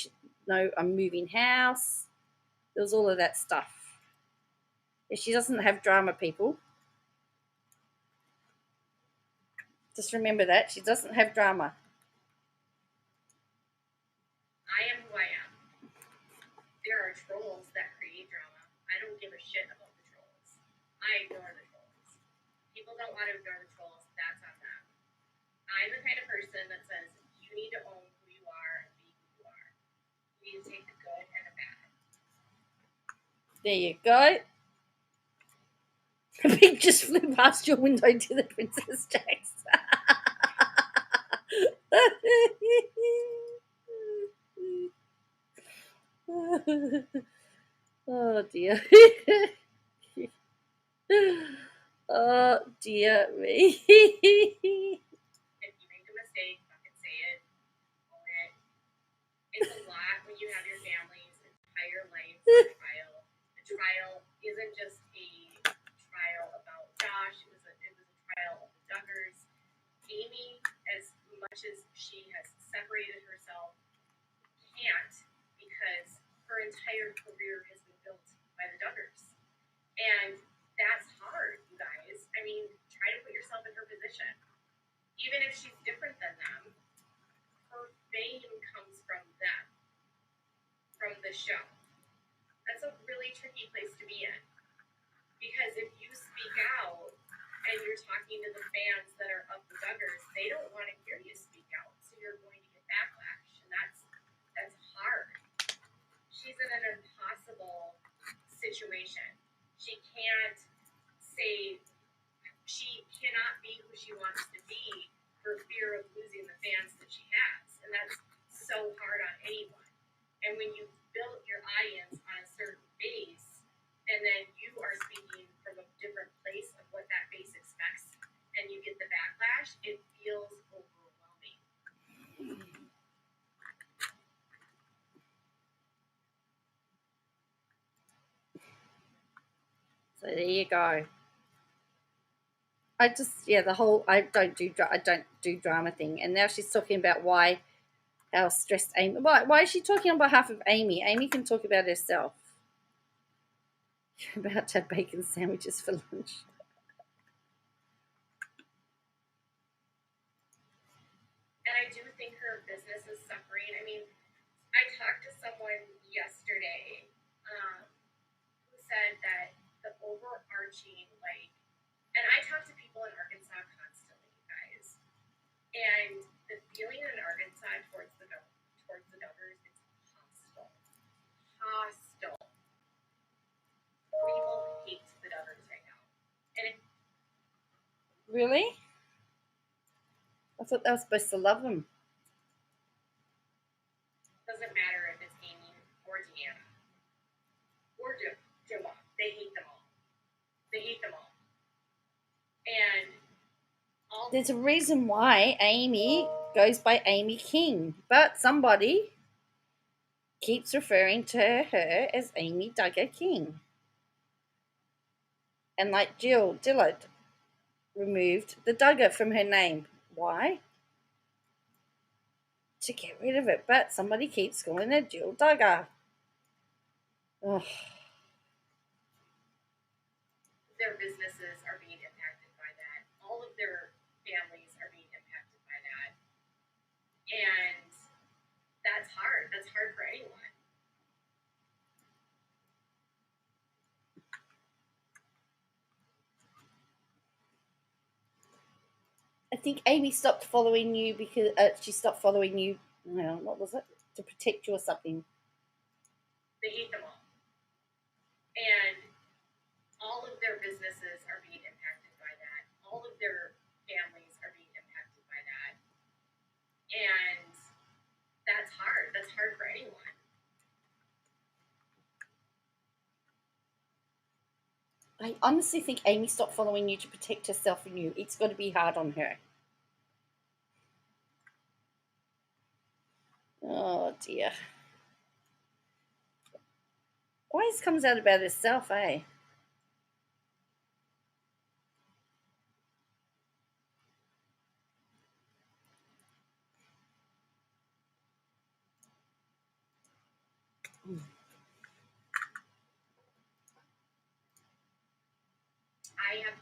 no, I'm moving house. There was all of that stuff. If she doesn't have drama, people, just remember that she doesn't have drama. I am who I am. There are trolls that create drama. I don't give a shit about the trolls. I ignore the trolls. People don't want to ignore the trolls. That's on them. I'm the kind of person that says you need to own who you are and be who you are. You need to take the good and the bad. There you go. The pig just flew past your window to the Princess Jax. Oh dear. Oh dear me. If you make a mistake, fucking say it. Own it. It's a lot when you have your family's entire life on trial. The trial isn't just a trial about Josh. It was a trial of the Duggars. Amy, as much as she has separated herself, can't because her entire career has been built by the Duggars. And that's hard, you guys. I mean, try to put yourself in her position. Even if she's different than them, her fame comes from them, from the show. That's a really tricky place to be in. Because if you speak out and you're talking to the fans that are of the Duggars, they don't want to hear you speak out. So you're going to get backlash. And that's hard. She's in an impossible situation. She can't say, she cannot be who she wants to be for fear of losing the fans that she has. And that's so hard on anyone. And when you build your audience on a certain base, and then you are speaking from a different place of what that base expects, and you get the backlash, it feels overwhelming. So there you go. I just the whole I don't do drama thing, and now she's talking about how stressed Amy. Why is she talking on behalf of Amy? Amy can talk about herself. You're about to have bacon sandwiches for lunch. And I do think her business is suffering. I mean, I talked to someone yesterday who said that the overarching, and I talk to people in Arkansas constantly, guys, and the feeling in Arkansas towards the Duggars is hostile. Hostile. People hate the Duggars right now. And really? I thought they were supposed to love them. Doesn't matter if it's Amy or Deanna or Juma. They hate them all. They hate them all. And there's a reason why Amy goes by Amy King, but somebody keeps referring to her as Amy Duggar King. And like Jill Dillard removed the Duggar from her name. Why? To get rid of it, but somebody keeps calling her Jill Duggar. Ugh. Their businesses are being impacted by that. All of their families are being impacted by that. And that's hard. That's hard for anyone. I think Amy stopped following you because she stopped following you. What was it? To protect you or something. They hate them all. And all of their businesses are being impacted by that. All of their families are being impacted by that. And that's hard. That's hard for anyone. I honestly think Amy stopped following you to protect herself from you. It's got to be hard on her. Oh dear. Always comes out about herself, eh? I have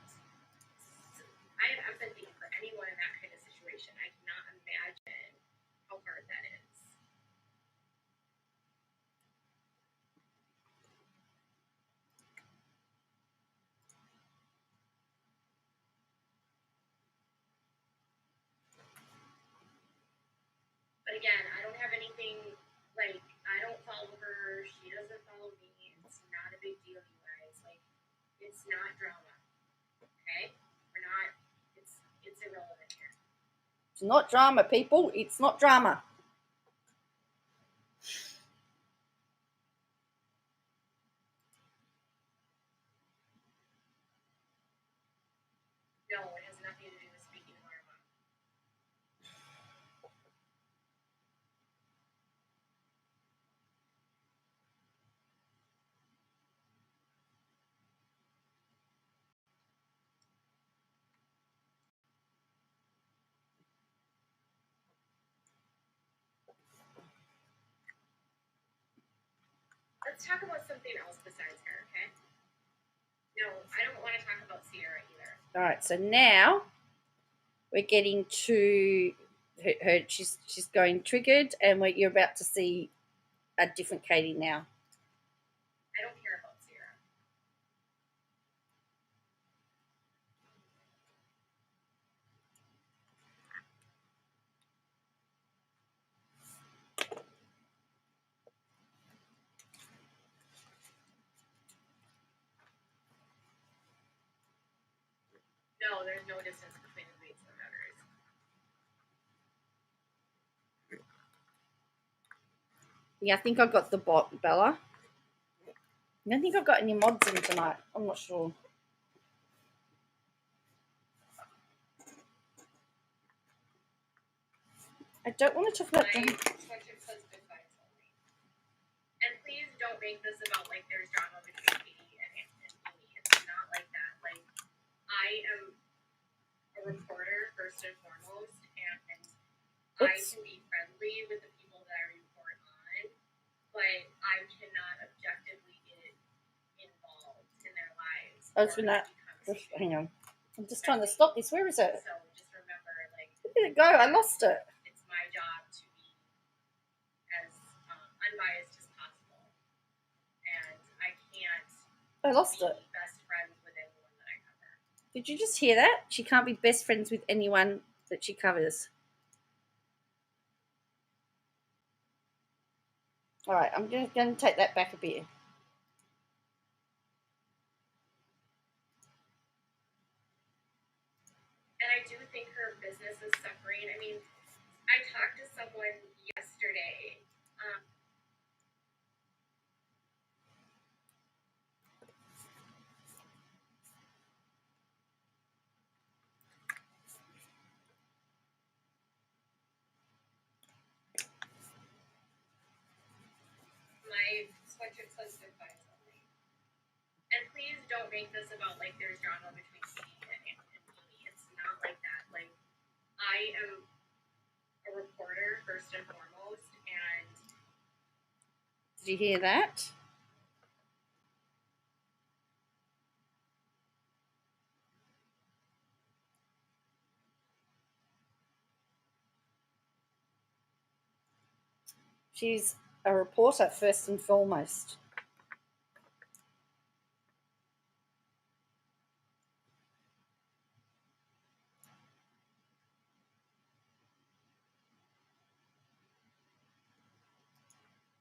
empathy for anyone in that kind of situation. I cannot imagine how hard that is. But again, I don't have anything, like, I don't follow her, she doesn't follow me. It's not a big deal, you guys. Like, it's not drama. Okay? We're not, it's irrelevant here. It's not drama, people. It's not drama. No, it has nothing to do with speaking to our mom. Let's talk about something else besides her, okay? No, I don't want to talk about Sierra either. All right, so now we're getting to her. She's going triggered, and you're about to see a different Katie now. I don't care about Sierra. No, there's no distance between the beats and the duggars. Yeah, I think I got the bot, Bella. I don't think I've got any mods in tonight. I'm not sure. I don't want to talk about And please don't make this about like there's drama between Katie and Amy. It's not like that. Like, I am a reporter first and foremost, and I can be friendly with the people that I report on, but I cannot objectively get involved in their lives. Hang on. I'm just trying to stop this. Where is it? So just remember, like, where did it go? I lost it. It's my job to be as unbiased as possible, and I can't. I lost be it. Best friends with anyone that I cover. Did you just hear that? She can't be best friends with anyone that she covers. All right, I'm going to take that back a bit. And I do think her business is suffering. I mean, I talked to someone yesterday. My sweatshirt says good vibes only. And please don't make this about like there's drama between Katie and Amy. It's not like that. Like, I am a reporter first and foremost, and did you hear that? She's a reporter first and foremost.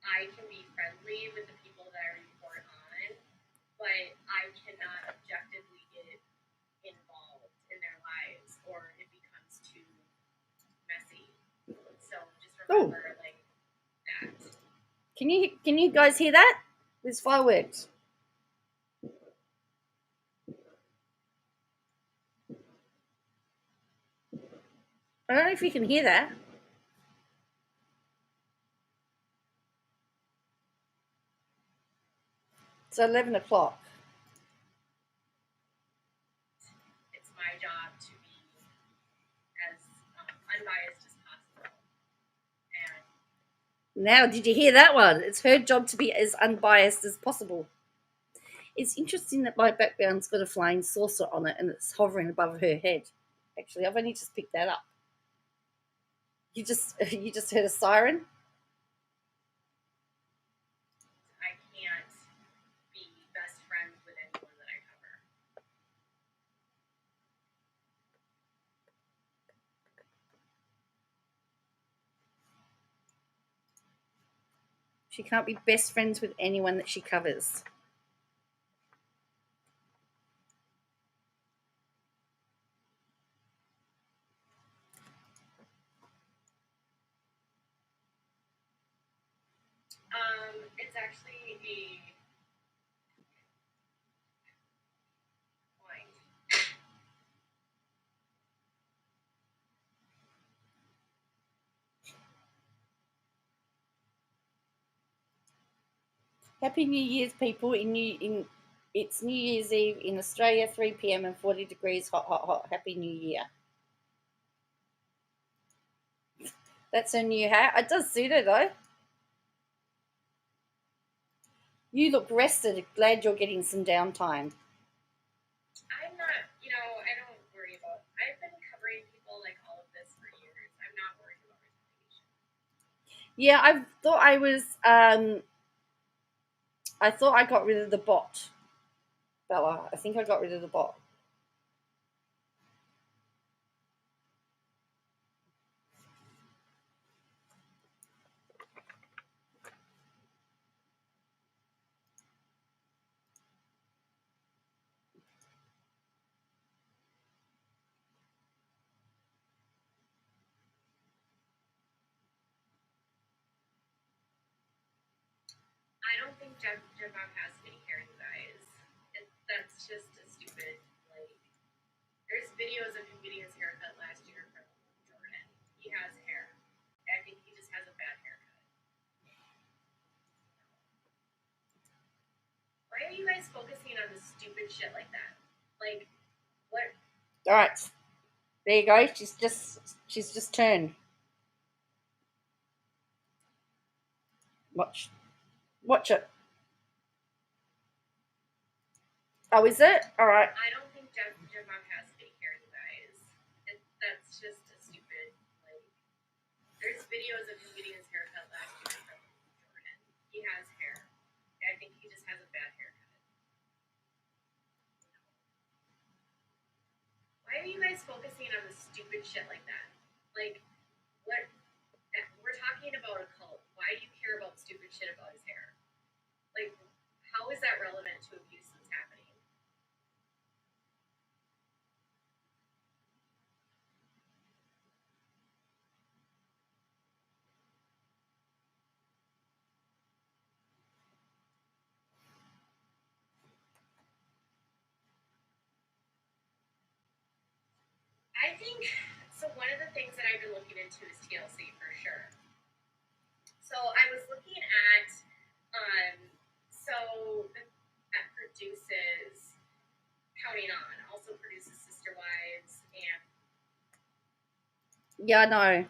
I can be friendly with the people that I report on, but I cannot objectively get involved in their lives, or it becomes too messy. So just remember, like, that. Can you guys hear that? There's fireworks. I don't know if you can hear that. It's 11 o'clock. It's my job to be as unbiased as possible. And Now, did you hear that one? It's her job to be as unbiased as possible. It's interesting that my background's got a flying saucer on it and it's hovering above her head. Actually, I've only just picked that up. You just heard a siren? I can't be best friends with anyone that I cover. She can't be best friends with anyone that she covers. It's actually a point. Happy New Year's, people! It's New Year's Eve in Australia, 3 p.m. and 40 degrees, hot, hot, hot. Happy New Year! That's her new hat. It does suit her though. You look rested. Glad you're getting some downtime. I'm not, I don't worry about. I've been covering people like all of this for years. I'm not worried about retaliation. Yeah, I thought I got rid of the bot, Bella. I think I got rid of the bot. I don't think Jeff has any hair, you guys. That's just a stupid, like, there's videos of him getting his haircut last year from Jordan. He has hair. I think he just has a bad haircut. Why are you guys focusing on this stupid shit like that? Like, what? All right, there you go. She's just turned. Watch it. Oh, is it? All right. I don't think Jeff has any hair, you guys. That's just a stupid, like, there's videos of him getting his haircut last year from Jordan. He has hair. I think he just has a bad haircut. Why are you guys focusing on this stupid shit like that? Like, what? We're talking about a cult. Why do you care about stupid shit about his hair? Like, how is that relevant to abuse that's happening? I think so. One of the things that I've been looking into is TLC for sure. So I was looking at, so that produces Counting On, also produces Sister Wives, and Yeah, I know.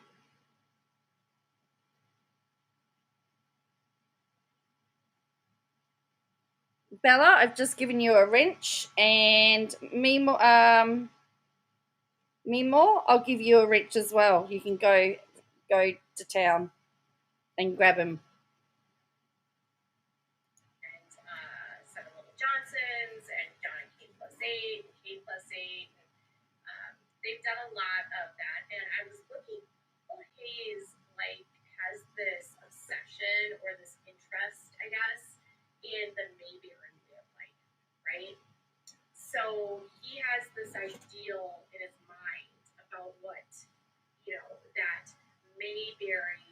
Bella, I've just given you a wrench, and Mimo, I'll give you a wrench as well. You can go to town and grab him. Seven Little Johnsons, and John and Kate +8, Kate +8. They've done a lot of that, and I was looking. Hayes like has this obsession or this interest, I guess, in the Mayberry way of life, right? So he has this ideal in his mind about what that Mayberry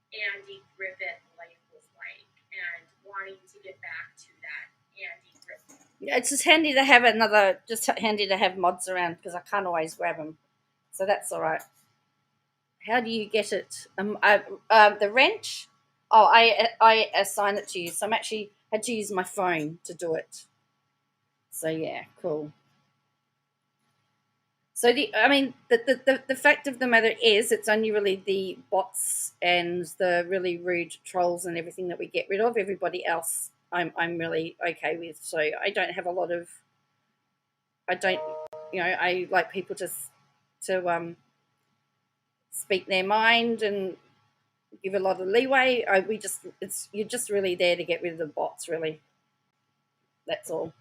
Andy Griffith life was like, and wanting to get back to that Andy Griffith. Yeah, it's just handy to have mods around because I can't always grab them, so that's all right. How do you get it? The wrench. Oh, I assigned it to you, so I'm actually had to use my phone to do it. So yeah, cool. So the fact of the matter is, it's only really the bots and the really rude trolls and everything that we get rid of. Everybody else, I'm really okay with. So I don't have a lot of. I don't, I like people to speak their mind and give a lot of leeway. We just it's You're just really there to get rid of the bots. Really, that's all.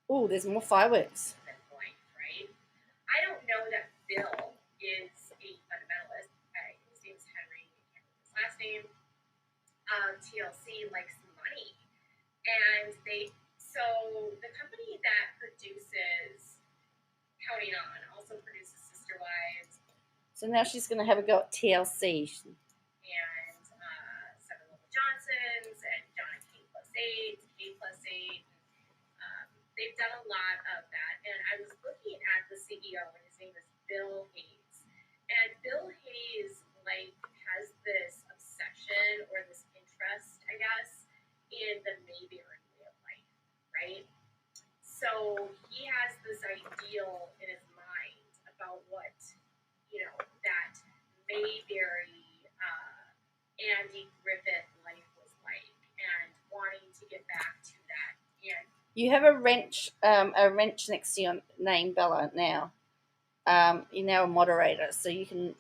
Oh, there's more fireworks. Point, right? I don't know that Bill is a fundamentalist. His name's Henry. I can't remember his last name. TLC likes money, and so the company that produces Counting On also produces Sister Wives So now she's going to have a go at TLC. and Seven Little Johnsons and John K+8. They've done a lot of that, and I was looking at the CEO, and his name is Bill Hayes. And Bill Hayes has this obsession or this interest, I guess, in the Mayberry way of life, right? So he has this ideal in his mind about what that Mayberry Andy Griffith life was like, and wanting to get back to that. And you have a wrench next to your name, Bella. Now, you're now a moderator, so you can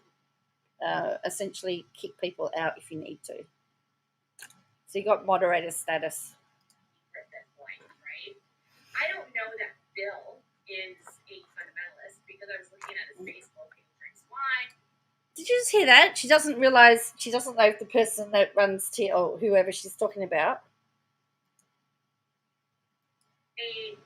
essentially kick people out if you need to. So you got moderator status. Griffith life, right? I don't know that Bill is a fundamentalist because I was looking at his Facebook and he drinks wine. Did you just hear that? She doesn't realize. She doesn't know if the person that runs or whoever she's talking about. K+8.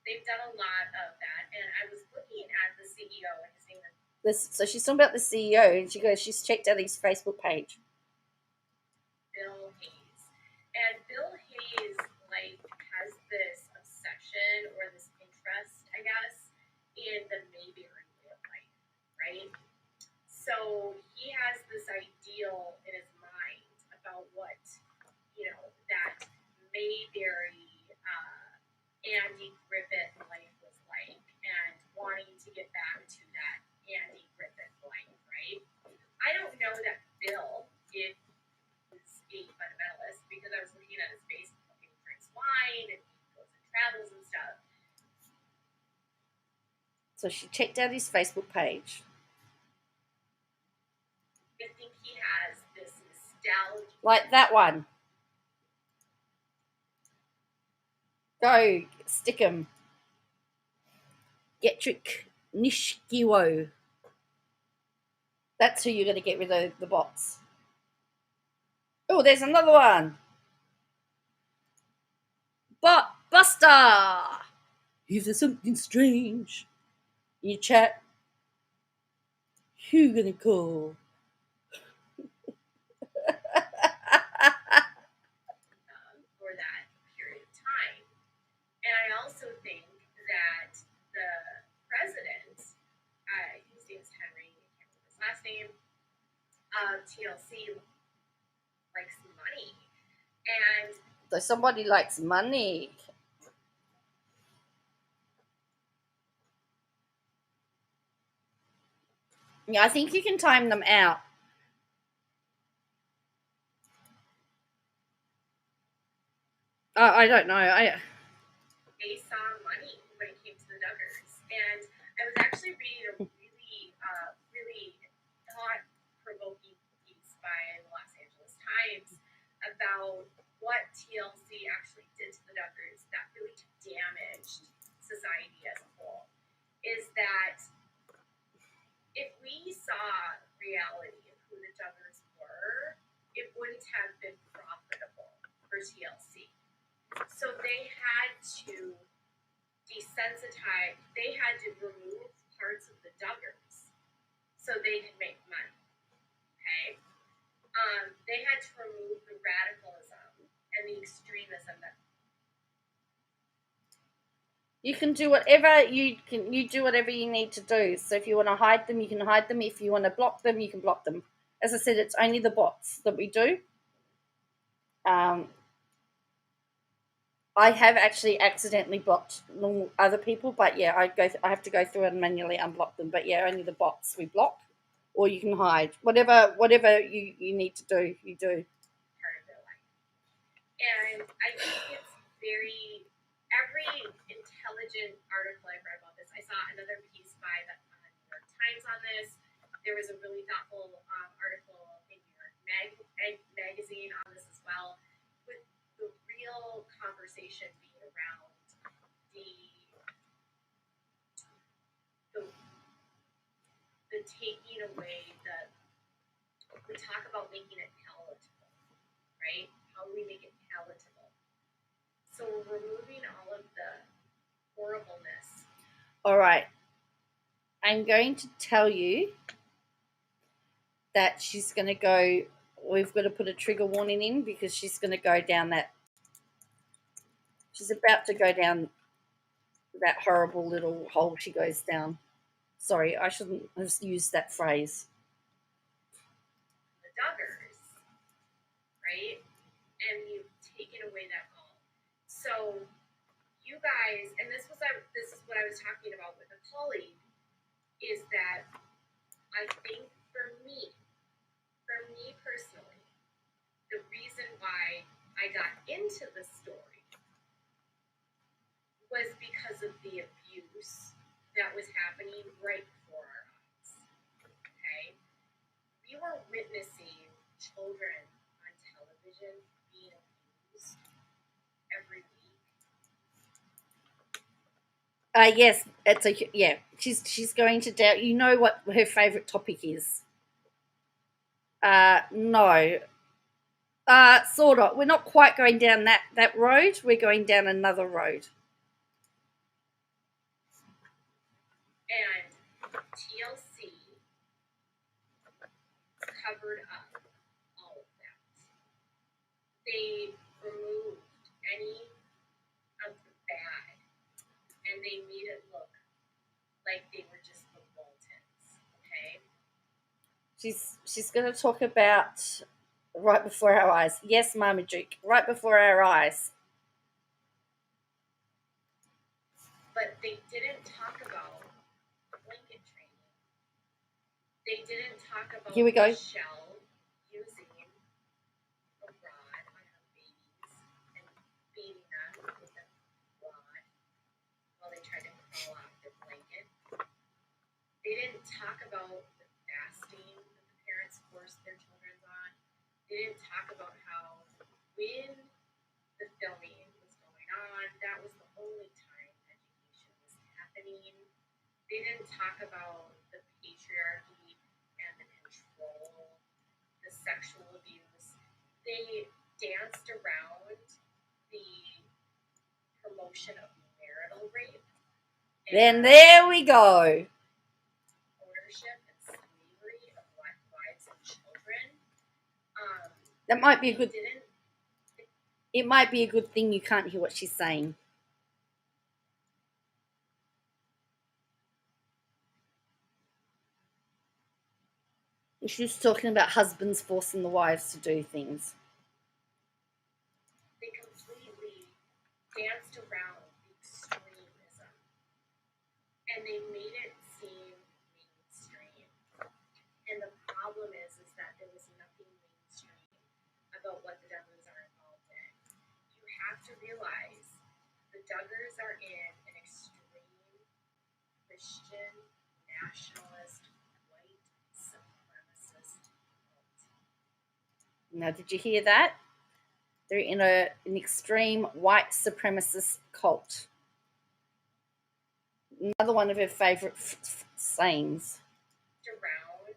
They've done a lot of that, and I was looking at the CEO and his name is So she's talking about the CEO, and she's checked out his Facebook page. Bill Hayes, and Bill Hayes has this obsession or this interest, I guess, in the Mayberry way of life, right? So he has this ideal in his mind about what that Mayberry Andy Griffith life was like, and wanting to get back to that Andy Griffith life, right? I don't know that Bill is a fundamentalist because I was looking at his Facebook and he drinks wine and he goes and travels and stuff. So she checked out his Facebook page. I think he has this nostalgia. Like that one. Go, stick 'em. Getrick Nishkiwo. That's who you're going to get rid of the bots. Oh, there's another one. Bot Buster. If there's something strange in your chat, who gonna call? For that period of time. And I also think that the president, his name is Henry, I can't remember his last name, TLC likes money. And So somebody likes money. Yeah, I think you can time them out. I don't know. they saw money when it came to the Duggars. And I was actually reading a really thought-provoking piece by the Los Angeles Times about what TLC actually did to the Duggars that really damaged society as a whole. Is that if we saw reality of who the Duggars were, it wouldn't have been profitable for TLC. So they had to desensitize, they had to remove parts of the Duggars so they could make money. Okay? They had to remove the radicalism and the extremism that You can do whatever you do whatever you need to do. So if you want to hide them, you can hide them. If you want to block them, you can block them. As I said, it's only the bots that we do. I have actually accidentally blocked other people, but yeah, I have to go through and manually unblock them. But yeah, only the bots we block, or you can hide. Whatever you need to do, you do. Part of their life. And I think it's every intelligent article I've read about this. I saw another piece by the New York Times on this. There was a really thoughtful article in New York Magazine on this as well, with the real conversation being around the the taking away we talk about making it palatable, right? How do we make it palatable? So we're removing all of the horribleness. All right. I'm going to tell you that she's going to go. We've got to put a trigger warning in because she's going to go down that. She's about to go down that horrible little hole she goes down. Sorry, I shouldn't have used that phrase. The duggars, right? And you've taken away that goal. So you guys, and this is what I was talking about with a colleague, is that I think for me personally, the reason why I got into the story was because of the abuse that was happening right before our eyes. Okay? We were witnessing children on television being abused every week. Yes, She's going to doubt. You know what her favorite topic is? No. Sort of. We're not quite going down that road. We're going down another road. And TLC covered up all of that. They removed any of the bad, and they made it look like they were just the Boltons. Okay. She's going to talk about right before our eyes. Yes, Marmaduke, right before our eyes. But they didn't talk about blanket training. They didn't talk about Here we go. Michelle using a rod on her babies and beating them with a rod while they tried to crawl off their blanket. They didn't talk about the fasting that the parents forced their children on. They didn't talk about how when the filming was going on, that was the only time education was happening. They didn't talk about the patriarchy and the control, the sexual abuse. They danced around the promotion of marital rape. Then there we go. Ownership and slavery of wives and children. That might be a good. It might be a good thing you can't hear what she's saying. She's talking about husbands forcing the wives to do things. They completely danced around the extremism, and they made it seem mainstream. And the problem is that there was nothing mainstream about what the Duggars are involved in. You have to realize the Duggars are in an extreme Christian nationalist white supremacist cult. Now, did you hear that? They're in an extreme white supremacist cult. Another one of her favorite sayings. Around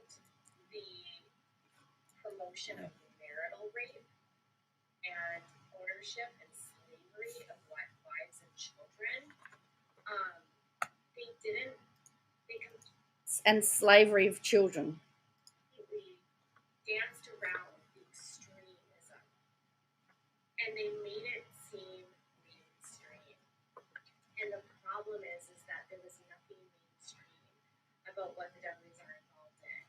the promotion of marital rape and ownership and slavery of wives and children. And slavery of children. Completely danced around the extremism, and they made it seem mainstream. And the problem duggars are involved in.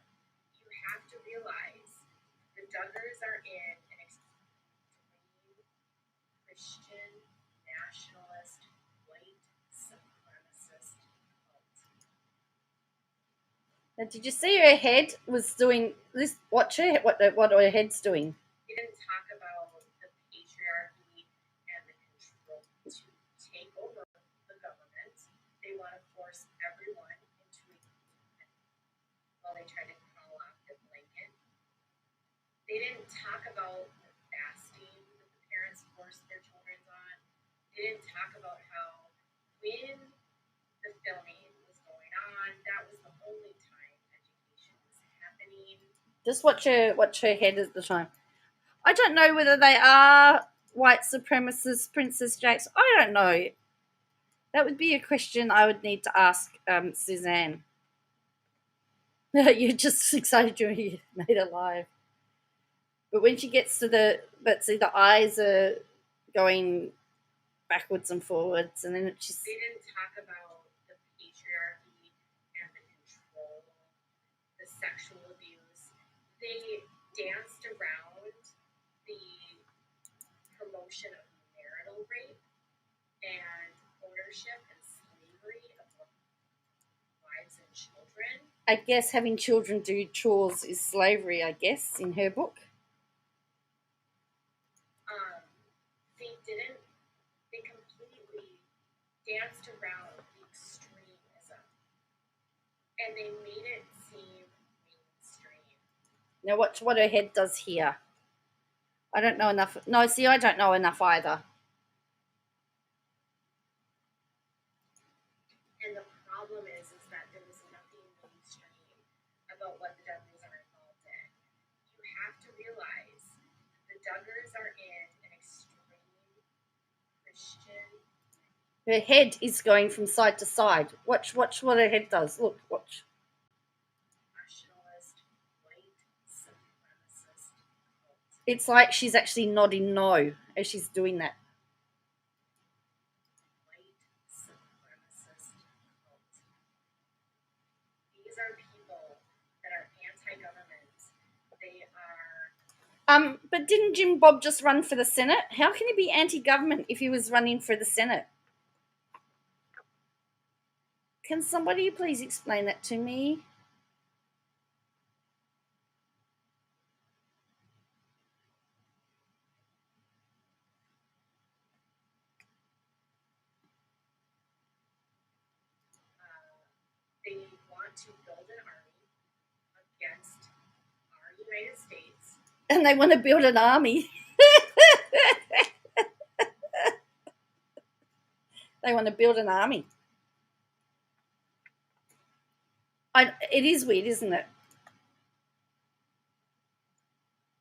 You have to realize the duggars are in an extreme Christian, nationalist, white supremacist cult. Now, did you see her head was doing this? Watch her. What her head's doing? They didn't talk about the patriarchy and the control to take over the government. They want to force everyone into a while they try to crawl off the blanket. They didn't talk about the fasting that the parents forced their children on. They didn't talk about how when the filming was going on, that was the only time education was happening. Just watch her head at the time. I don't know whether they are white supremacists, Princess Jacks. I don't know. That would be a question I would need to ask Suzanne. You're just excited you made it live. But when she gets to the eyes are going backwards and forwards, and then it's just... They didn't talk about the patriarchy and the control, the sexual abuse. They danced around the promotion of marital rape and ownership and slavery of wives and children. I guess having children do chores is slavery, I guess, in her book. They completely danced around the extremism, and they made it seem mainstream. Now watch what her head does here. I don't know enough. No, see, I don't know enough either. And the problem is that there was nothing mainstream about what the duggars are involved in. You have to realize the duggars are in an extreme Christian. Her head is going from side to side. Watch what her head does. Look, watch. Nationalist, white supremacist cult. It's like she's actually nodding no as she's doing that. White supremacist cult. These are people that are anti-government. They are. But didn't Jim Bob just run for the Senate? How can he be anti-government if he was running for the Senate? Can somebody please explain that to me? They want to build an army against our United States. And they want to build an army. They want to build an army. It is weird, isn't it?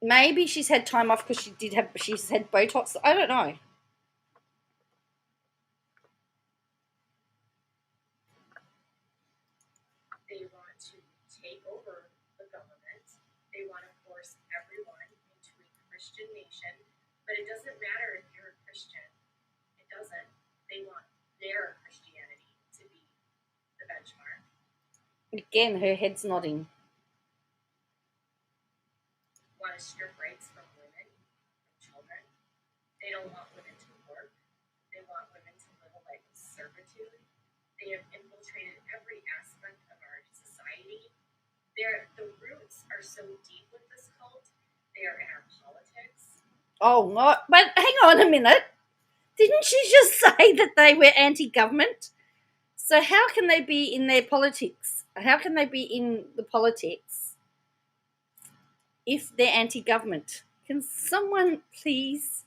Maybe she's had time off because she's had Botox. I don't know. They want to take over the government. They want to force everyone into a Christian nation. But it doesn't matter if you're a Christian. It doesn't. They want their Christianity to be the benchmark. Again, her head's nodding. Want to strip rights from women, from children. They don't want women to work. They want women to live a life of servitude. They have infiltrated every aspect of our society. The roots are so deep with this cult. They are in our politics. Oh, no. But hang on a minute. Didn't she just say that they were anti-government? So how can they be in their politics? How can they be in the politics if they're anti-government? Can someone please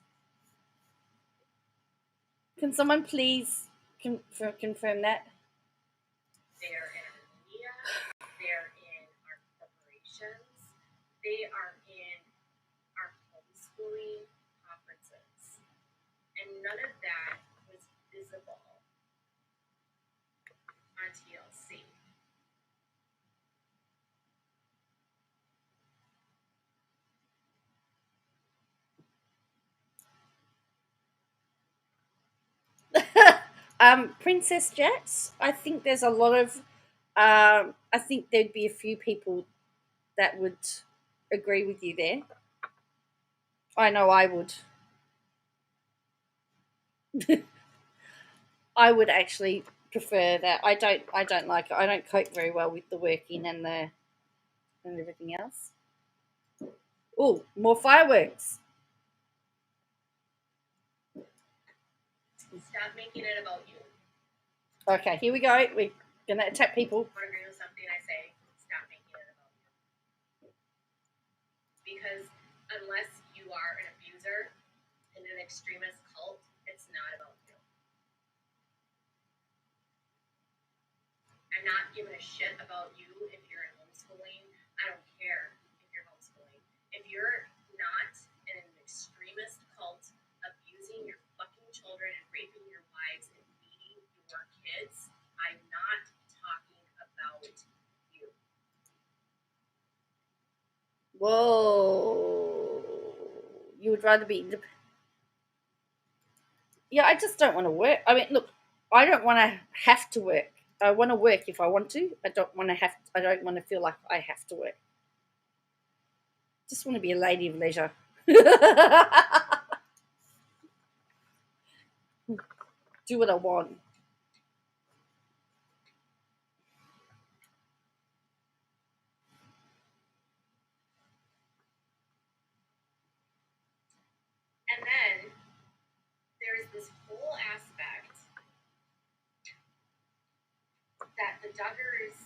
confirm that? They are in our media. They are in our corporations. They are in our homeschooling conferences. And none of that was visible on TLC. Princess Jats, I think there's a lot of I think there'd be a few people that would agree with you there. I know I would. I would actually prefer that. I don't like it. I don't cope very well with the working and everything else. Oh, more fireworks. Stop making it about you. Okay, here we go. We're gonna attack people. Want to agree with something I say? Stop making it about you. Because unless you are an abuser in an extremist cult, it's not about you. I'm not giving a shit about you if you're in homeschooling. I don't care if you're homeschooling. If you're not in an extremist cult abusing your fucking children and raping your wives and beating your kids, I'm not talking about you. Whoa. You would rather be independent. Yeah, I just don't want to work. I mean, look, I don't want to have to work. I want to work if I want to. I don't want to have. I don't want to feel like I have to work. Just want to be a lady of leisure. Do what I want. And then there's this whole aspect that the Duggars,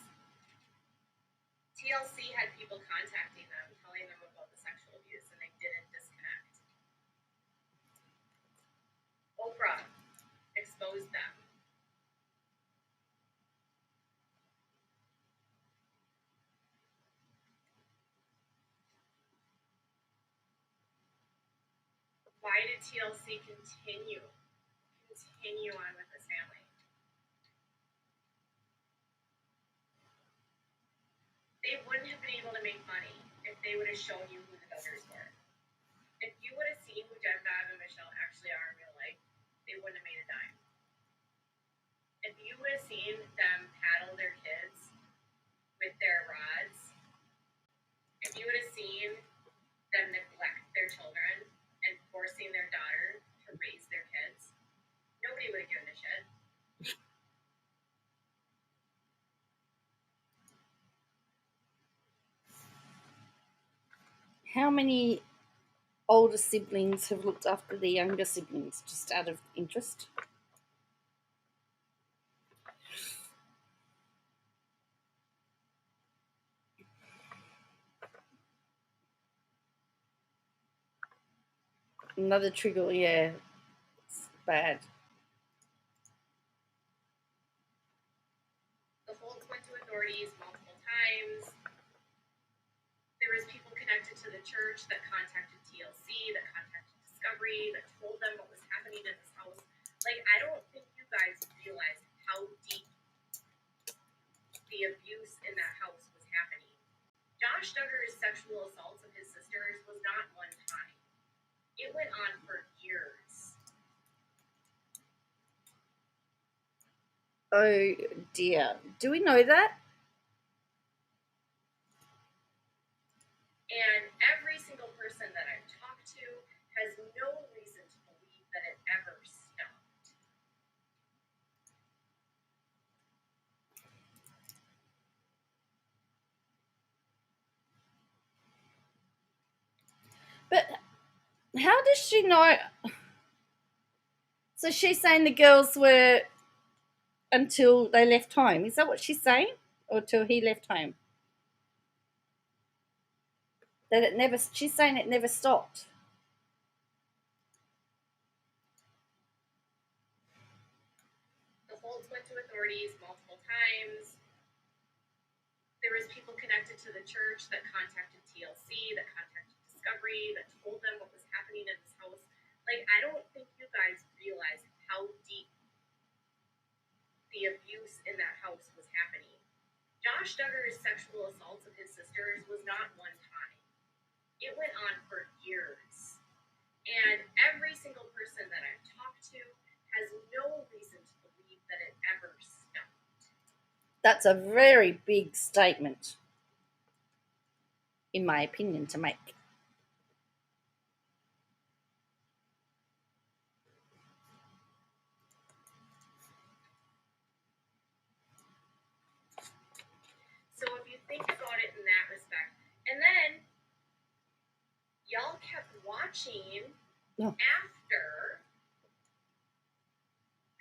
TLC had people contacting them, telling them about the sexual abuse, and they didn't disconnect. Oprah exposed them. Why did TLC continue on with this family? They wouldn't have been able to make money if they would have shown you who the Duggars were. If you would have seen who Jen Bob and Michelle actually are in real life, they wouldn't have made a dime. If you would have seen them paddle their kids with their rods, if you would have seen them neglect their children and forcing their daughter to raise their kids, nobody would have given a shit. How many older siblings have looked after the younger siblings just out of interest? Another trigger, yeah. It's bad. The Holtz went to authorities multiple times. There was people connected to the church that contacted TLC, that contacted Discovery, that told them what was happening in this house. Like, I don't think you guys realize how deep the abuse in that house was happening. Josh Duggar's sexual assaults of his sisters was not one time. It went on for years. Oh dear. Do we know that? And every single person that I've talked to has no reason to believe that it ever stopped. But how does she know? So she's saying the girls were until they left home. Is that what she's saying? Or till he left home? That it never, she's saying it never stopped. The Holtz went to authorities multiple times. There was people connected to the church that contacted TLC, that contacted Discovery, that told them what was happening in this house. Like, I don't think you guys realize how deep the abuse in that house was happening. Josh Duggar's sexual assaults of his sisters was not one time. It went on for years. And every single person that I've talked to has no reason to believe that it ever stopped. That's a very big statement, in my opinion, to make. So if you think about it in that respect, and then y'all kept watching after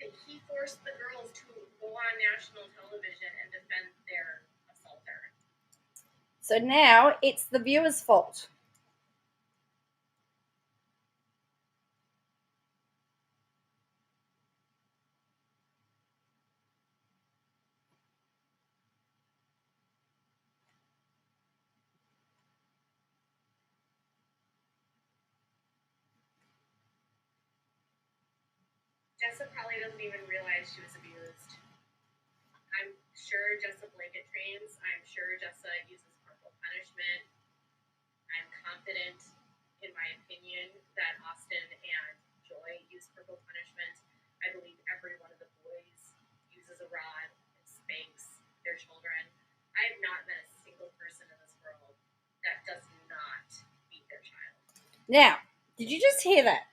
that he forced the girls to go on national television and defend their assaulter. So now it's the viewer's fault. Jessa probably doesn't even realize she was abused. I'm sure Jessa blanket trains. I'm sure Jessa uses corporal punishment. I'm confident, in my opinion, that Austin and Joy use corporal punishment. I believe every one of the boys uses a rod and spanks their children. I have not met a single person in this world that does not beat their child. Now, did you just hear that?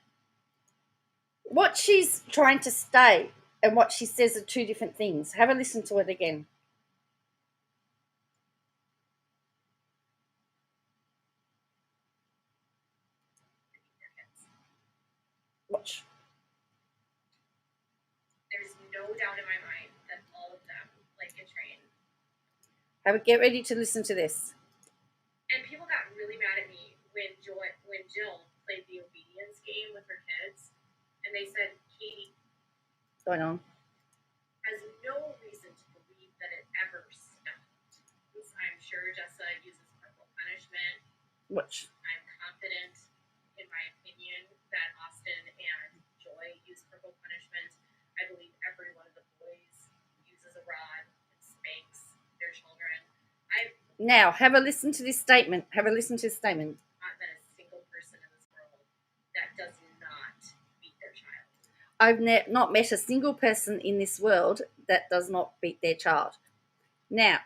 What she's trying to state and what she says are two different things. Have a listen to it again. Watch. There's no doubt in my mind that all of them like a train. Get ready to listen to this. And people got really mad at me when Jill played the obedience game with her kids, and they said Katie Going on. has no reason to believe that it ever stopped. I'm sure Jessa uses corporal punishment. Watch. I'm confident, in my opinion, that Austin and Joy use corporal punishment. I believe every one of the boys uses a rod and spanks their children. Now, have a listen to this statement. Have a listen to this statement. Not met a single person in this world that does not beat their child. I've not met a single person in this world that does not beat their child. Now,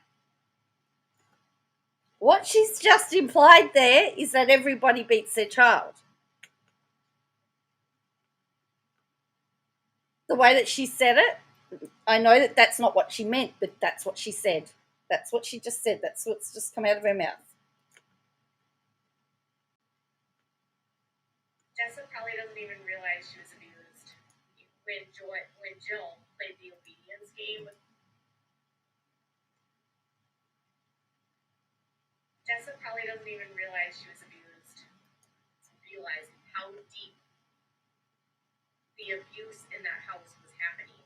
what she's just implied there is that everybody beats their child. The way that she said it, I know that that's not what she meant, but that's what she said. That's what she just said. That's what's just come out of her mouth. Jessa probably doesn't even realize she was abused when Jill played the obedience game. Jessa probably doesn't even realize she was abused. Realize how deep the abuse in that house was happening.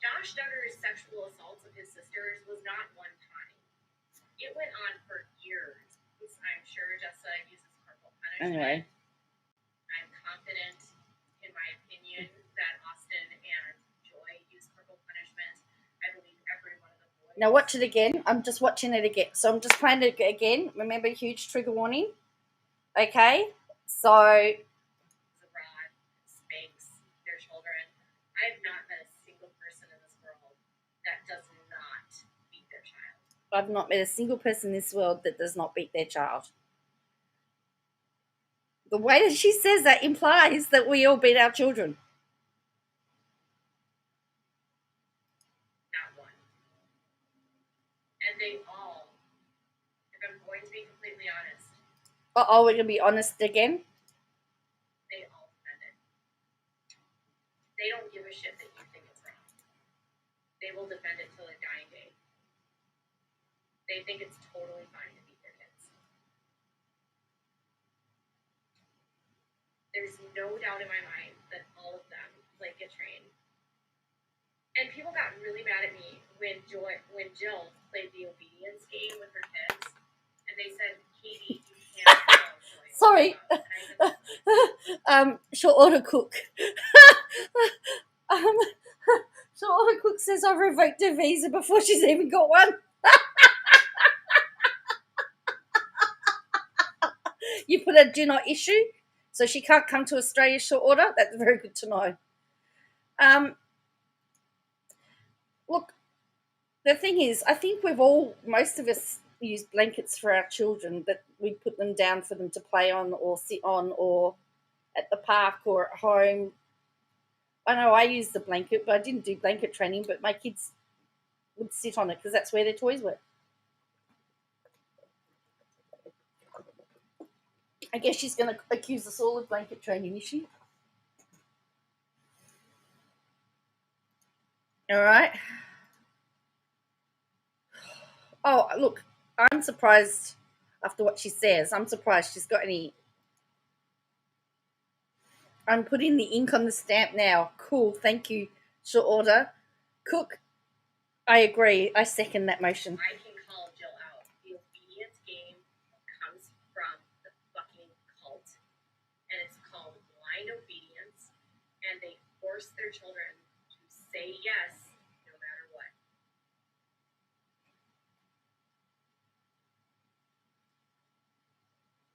Josh Duggar's sexual assaults of his sisters was not one time. It went on for years. I'm sure Jessa uses corporal punishment. Anyway. I'm confident, in my opinion, that Austin and Joy use corporal punishment. I believe every one of the boys. Now watch it again. I'm just watching it again. So I'm just playing it again. Remember, huge trigger warning. Okay? So the rod spanks their children. I have not met a single person in this world that does not beat their child. I've not met a single person in this world that does not beat their child. The way that she says that implies that we all beat our children. Not one. And they all, if I'm going to be completely honest. Oh, we're going to be honest again? They all defend it. They don't give a shit that you think it's wrong. They will defend it till their dying day. They think it's totally fine to beat their kids. There's no doubt in my mind that all of them like a train. And people got really mad at me when Jill played the obedience game with her kids, and they said, Katie, you can't tell Joy. Sorry. Short order cook. Short order cook says I revoked her visa before she's even got one. You put a do not issue, so she can't come to Australia short order. That's very good to know. Look, The thing is, I think most of us use blankets for our children that we put them down for them to play on or sit on or at the park or at home. I know I used the blanket, but I didn't do blanket training, but my kids would sit on it because that's where their toys were. I guess she's going to accuse us all of blanket training, is she? All right. Oh, look, I'm surprised after what she says. I'm surprised she's got any. I'm putting the ink on the stamp now. Cool. Thank you. Short order. Cook, I agree. I second that motion. I can call Jill out. The obedience game comes from the fucking cult, and it's called blind obedience, and they force their children to say yes no matter what.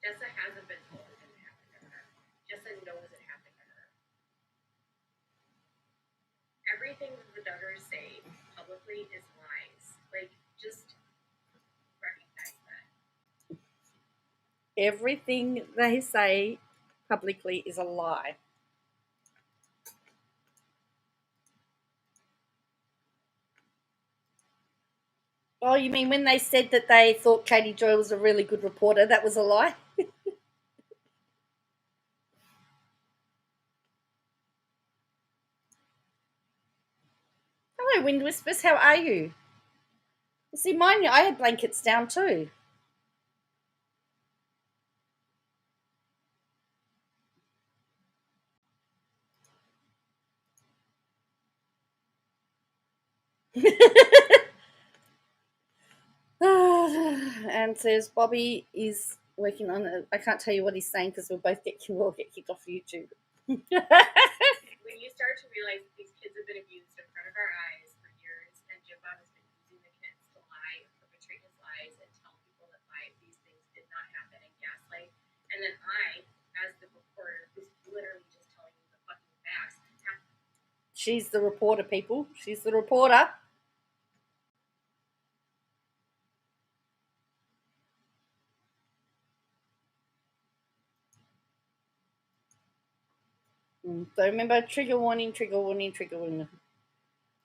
Jessa hasn't been told it didn't happen to her. Jessa knows it happened to her. Everything that the Duggars say publicly is lies. Like, just recognize that. Everything they say publicly is a lie. Oh, you mean when they said that they thought Katie Joy was a really good reporter, that was a lie? Hello, Wind Whispers. How are you? See, mine, I had blankets down too. And says Bobby is working on it. I can't tell you what he's saying because we'll get kicked off YouTube. When you start to realize that these kids have been abused in front of our eyes for years, and Jim Bob has been using the kids to lie, perpetrate his lies, and tell people that these things did not happen and gaslight, and then I, as the reporter, who's literally just telling you the fucking facts. She's the reporter, people. She's the reporter. So remember, trigger warning, trigger warning, trigger warning.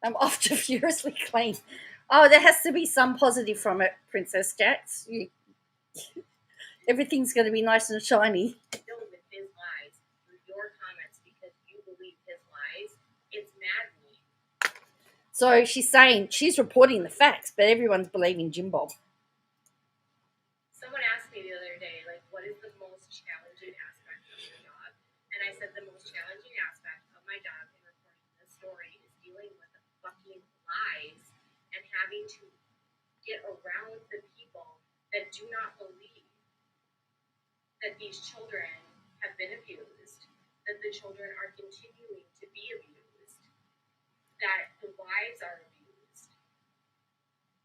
I'm off to furiously clean. Oh, there has to be some positive from it, Princess Jax. Everything's going to be nice and shiny. Filled with his lies through your comments because you believe his lies. It's maddening. So she's saying she's reporting the facts, but everyone's believing Jim Bob. Someone asked me the other day, like, what is the most challenging aspect of your job? And I said the most challenging aspect of my job in reporting this story is dealing with the fucking lies and having to get around the people that do not believe that these children have been abused, that the children are continuing to be abused, that the wives are abused,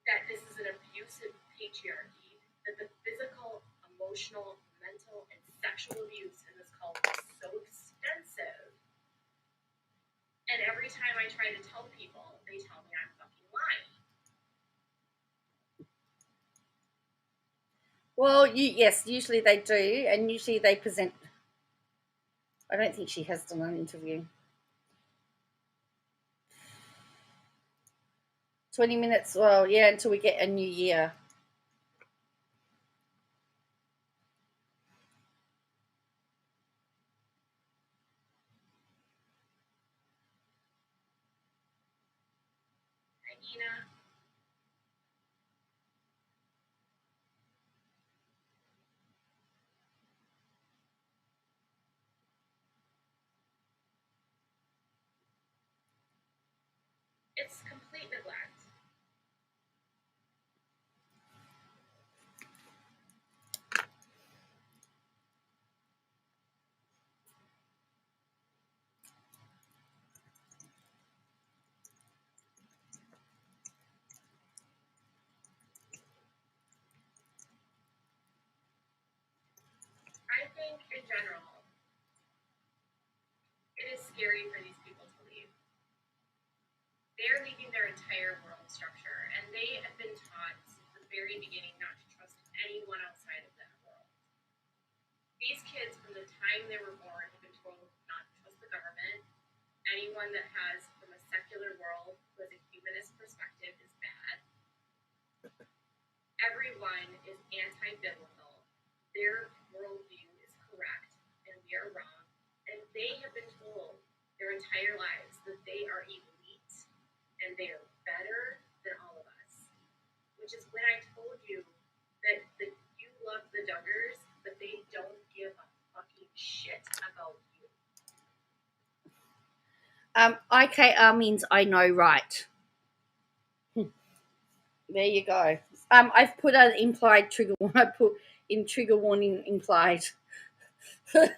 that this is an abusive patriarchy, that the physical, emotional, mental, and sexual abuse in this cult is so extensive. And every time I try to tell people, they tell me I'm fucking lying. Well, yes, usually they do, and usually they present. I don't think she has done an interview. 20 minutes, well, yeah, until we get a new year. Ina, it's complete neglect. I think, in general, it is scary for these people to leave. They're leaving their entire world structure, and really beginning not to trust anyone outside of that world. These kids, from the time they were born, have been told not to trust the government. Anyone that has, from a secular world, who has a humanist perspective, is bad. Everyone is anti-biblical. Their worldview is correct, and we are wrong. And they have been told their entire lives that they are elite and they are better than all of us. Which is when I told you that you love the Duggars, but they don't give a fucking shit about you. IKR means I know right. There you go. I've put an implied trigger. I put in trigger warning implied. Yeah.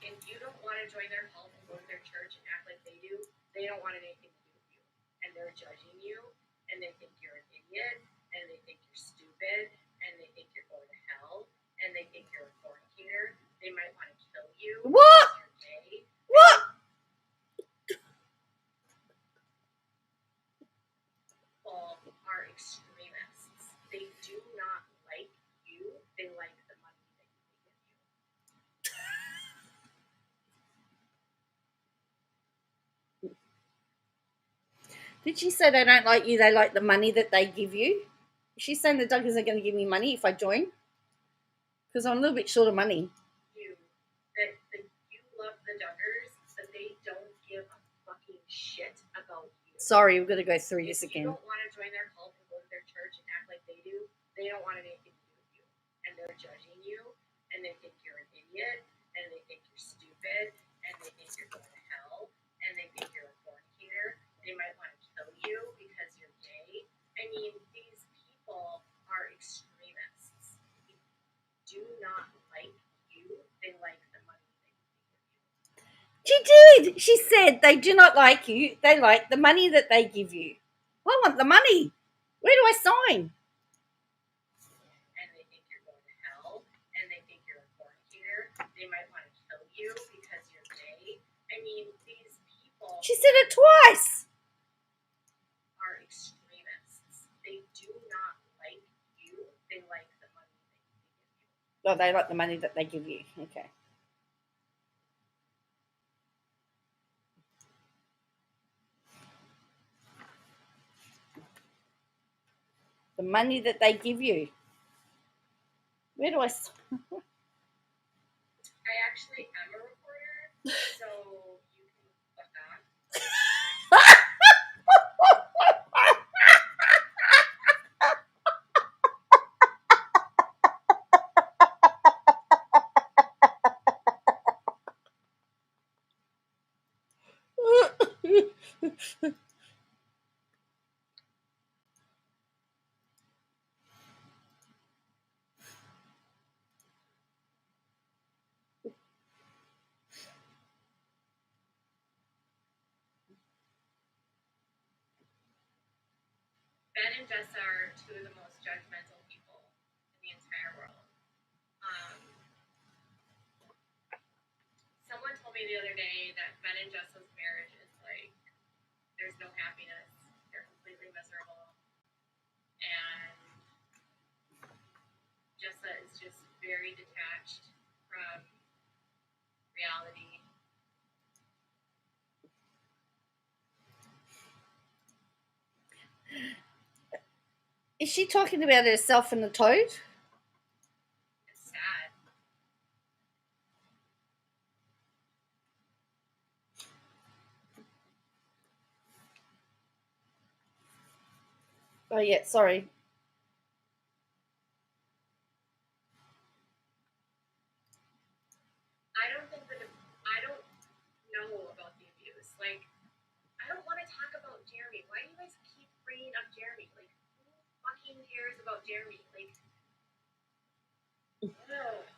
If you don't want to join their cult and go to their church and act like they do, they don't want anything to do with you. And they're judging you, and they think you're an idiot, and they think you're stupid, and they think you're going to hell, and they think you're a fornicator. They might want to kill you. What? Because you're gay. What? People are extremists. They do not like you. They like the money that you give you. Did she say they don't like you? They like the money that they give you? She's saying the Duggars are going to give me money if I join? Because I'm a little bit short of money. You love the Duggars, but they don't give a fucking shit about you. Sorry, we're going to go through this again. If you don't want to join their cult and go to their church and act like they do, they don't want anything to do with you. And they're judging you, and they think you're an idiot, and they think you're stupid, and they think you're going to hell, and they think you're a fornicator. They might want to kill you because you're gay. I mean, these people are extremists. They do not like you. They like the money that you give you. She did. She said they do not like you. They like the money that they give you. I want the money. Where do I sign? And they think you're going to hell, and they think you're a fornicator. They might want to kill you because you're gay. I mean, these people. She said it twice. Are extremists. They do not like you. They like the money that you give you. Oh, they like the money that they give you. Okay. The money that they give you. Where do I? I actually am a reporter, so you can fuck off. Ben and Jess are two of the most judgmental people in the entire world. Someone told me the other day that Ben and Jessa's marriage is like, there's no happiness. They're completely miserable. And Jessa is just very detached from reality. Is she talking about herself and the toad? It's sad. Oh yeah, sorry. I don't know about the abuse. Like, I don't want to talk about Jeremy. Why do you guys keep bringing up Jeremy? Like, who fucking cares about Jeremy? Like, ugh,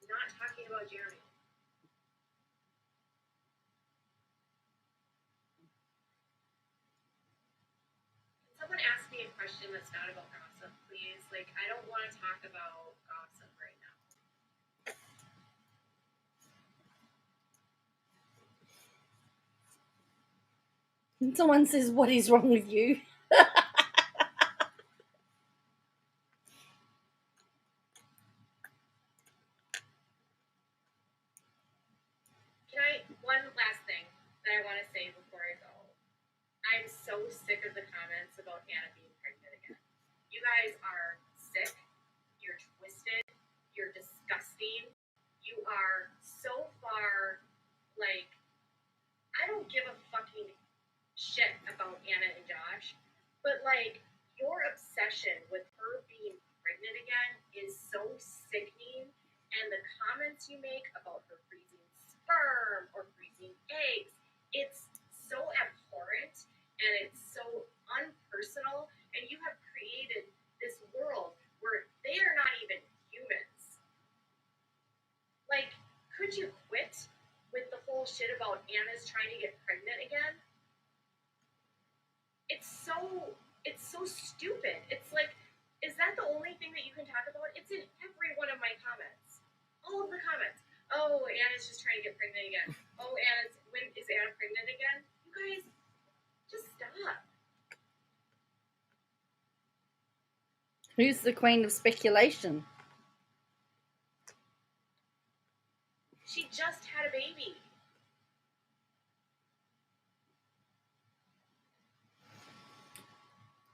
not talking about Jeremy. Can someone ask me a question that's not about gossip, please? Like, I don't want to talk about gossip right now. And someone says, "What is wrong with you?" One last thing that I want to say before I go. I'm so sick of the comments about Anna being pregnant again. You guys are sick. You're twisted. You're disgusting. You are so far, like, I don't give a fucking shit about Anna and Josh, but, like, your obsession with her being pregnant again is so sickening, and the comments you make about her freezing sperm or freezing eggs, it's so abhorrent and it's so unpersonal, and you have created this world where they are not even humans. Like, could you quit with the whole shit about Anna's trying to get pregnant again? It's so stupid. It's like, is that the only thing that you can talk about? It's in every one of my comments. All of the comments. Oh, Anna's just trying to get pregnant again. Oh, when is Anna pregnant again? You guys, just stop. Who's the queen of speculation? She just had a baby.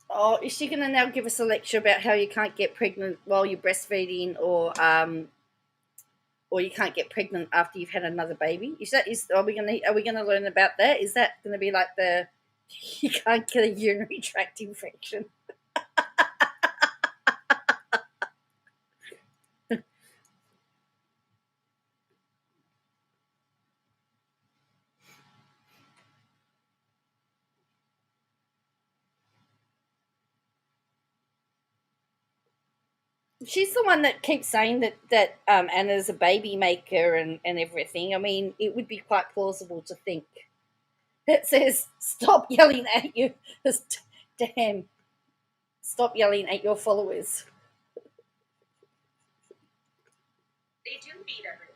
Oh, is she going to now give us a lecture about how you can't get pregnant while you're breastfeeding, or you can't get pregnant after you've had another baby? Are we gonna learn about that? Is that going to be like the you can't get a urinary tract infection? She's the one that keeps saying that Anna's a baby maker and everything. I mean, it would be quite plausible to think. It says, "Stop yelling at you." Damn, stop yelling at your followers. They do beat everyone.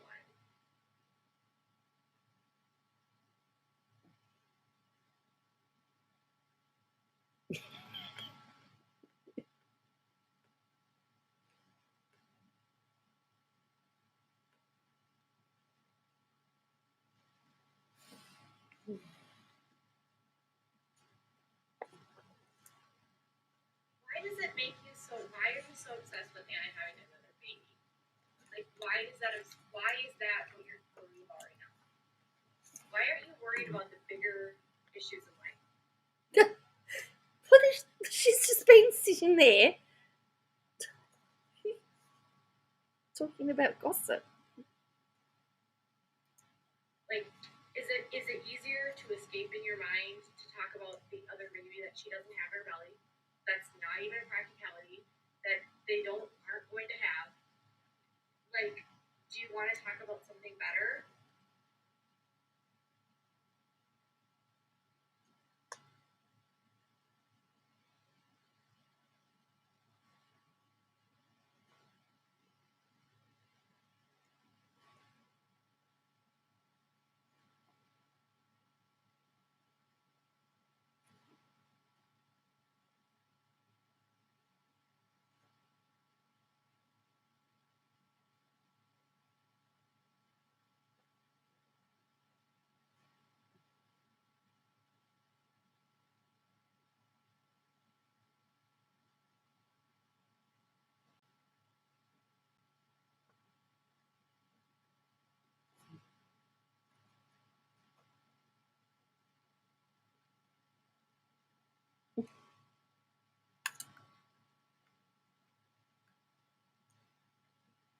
Why are you so obsessed with Anna having another baby? Like, why is that what you're worried about right now? Why aren't you worried about the bigger issues in life? She's just been sitting there talking about gossip. Like, is it easier to escape in your mind to talk about the other baby that she doesn't have in her belly? That's not even a practicality. That they aren't going to have. Like, do you want to talk about something better?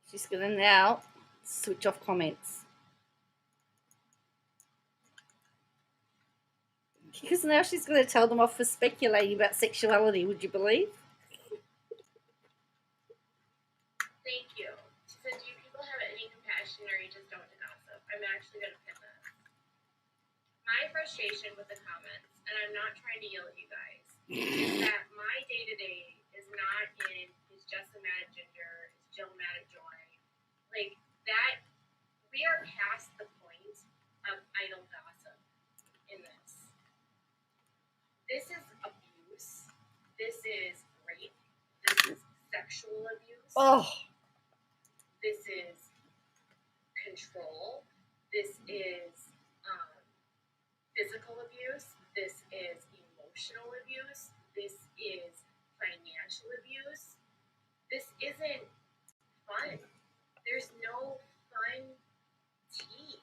She's going to now switch off comments. Because now she's going to tell them off for speculating about sexuality, would you believe? Thank you. She said, do you people have any compassion or you just don't gossip? I'm actually going to pin this. My frustration with the comments, and I'm not trying to yell at you guys, is that my day-to-day is not in is Jessa mad at Ginger, is Jill mad at Joy. Like, that, we are past the point of idle gossip in this. Oh, This is control. This is physical abuse. This is emotional abuse. This is financial abuse. This isn't fun. There's no fun tea.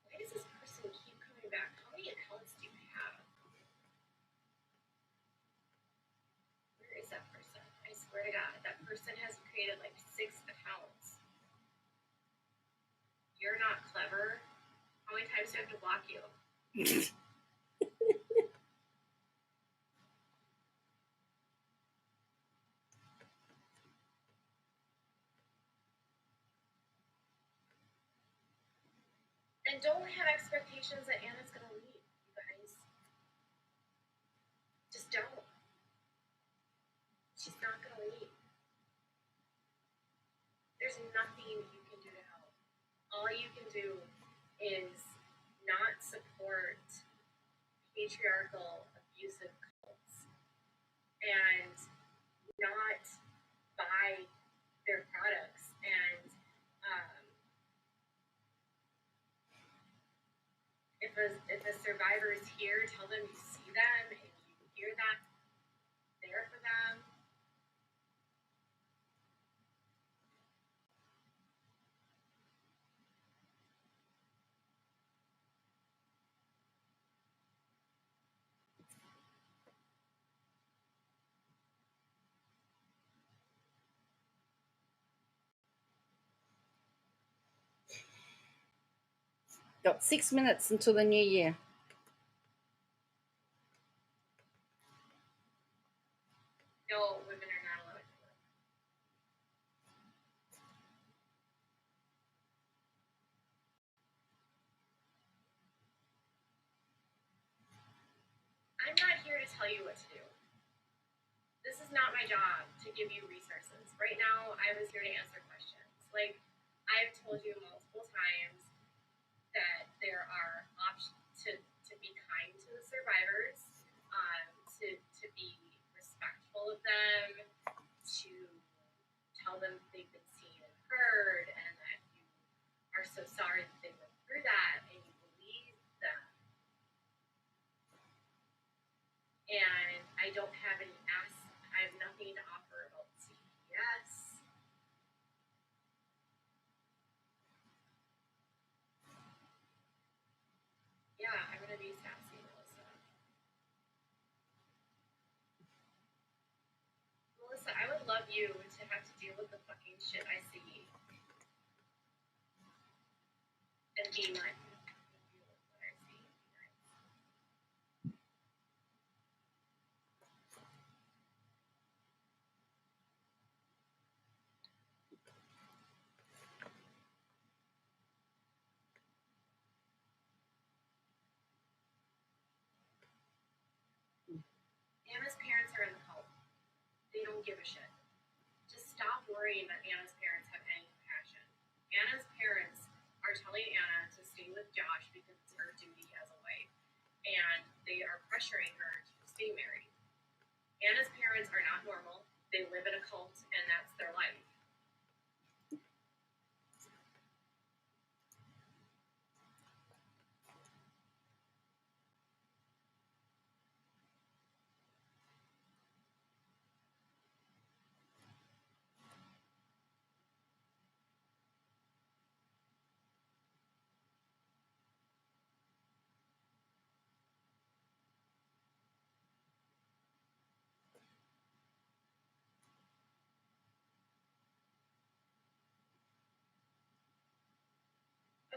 Why does this person keep coming back? How many accounts do you have? Where is that person? I swear to God, that person has created like 6 accounts. You're not clever. How many times do I have to block you? And don't have expectations that Anna's gonna leave, you guys. Just don't. She's not gonna leave. There's nothing you can do to help. All you can do is not support patriarchal, abusive cults and not buy their products. And if a survivor is here, tell them you see them and you hear that there for them. got 6 minutes until the new year. No, women are not allowed to work. I'm not here to tell you what to do. This is not my job to give you resources. Right now, I was here to answer questions. Like, I've told you multiple times that there are options to be kind to the survivors, to be respectful of them, to tell them they've been seen and heard, and that you are so sorry that they went through that, and you believe them. And I don't have any I have nothing to offer about CPS. Yeah, I'm gonna be sassy, Melissa. Melissa, I would love you to have to deal with the fucking shit I see. And be nice. Anna's parents are in the cult. They don't give a shit. Just stop worrying that Anna's parents have any compassion. Anna's parents are telling Anna to stay with Josh because it's her duty as a wife. And they are pressuring her to stay married. Anna's parents are not normal. They live in a cult and that's their life.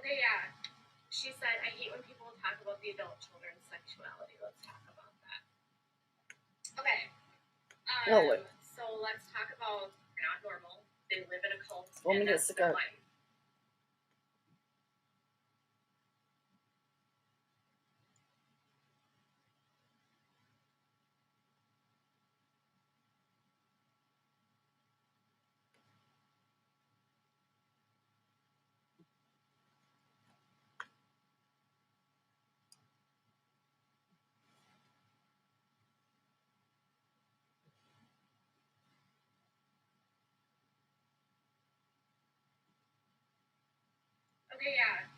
Okay, yeah. She said, I hate when people talk about the adult children's sexuality. Let's talk about that. Okay. So let's talk about they're not normal. They live in a cult. 4 minutes to go. Life. Okay, yeah.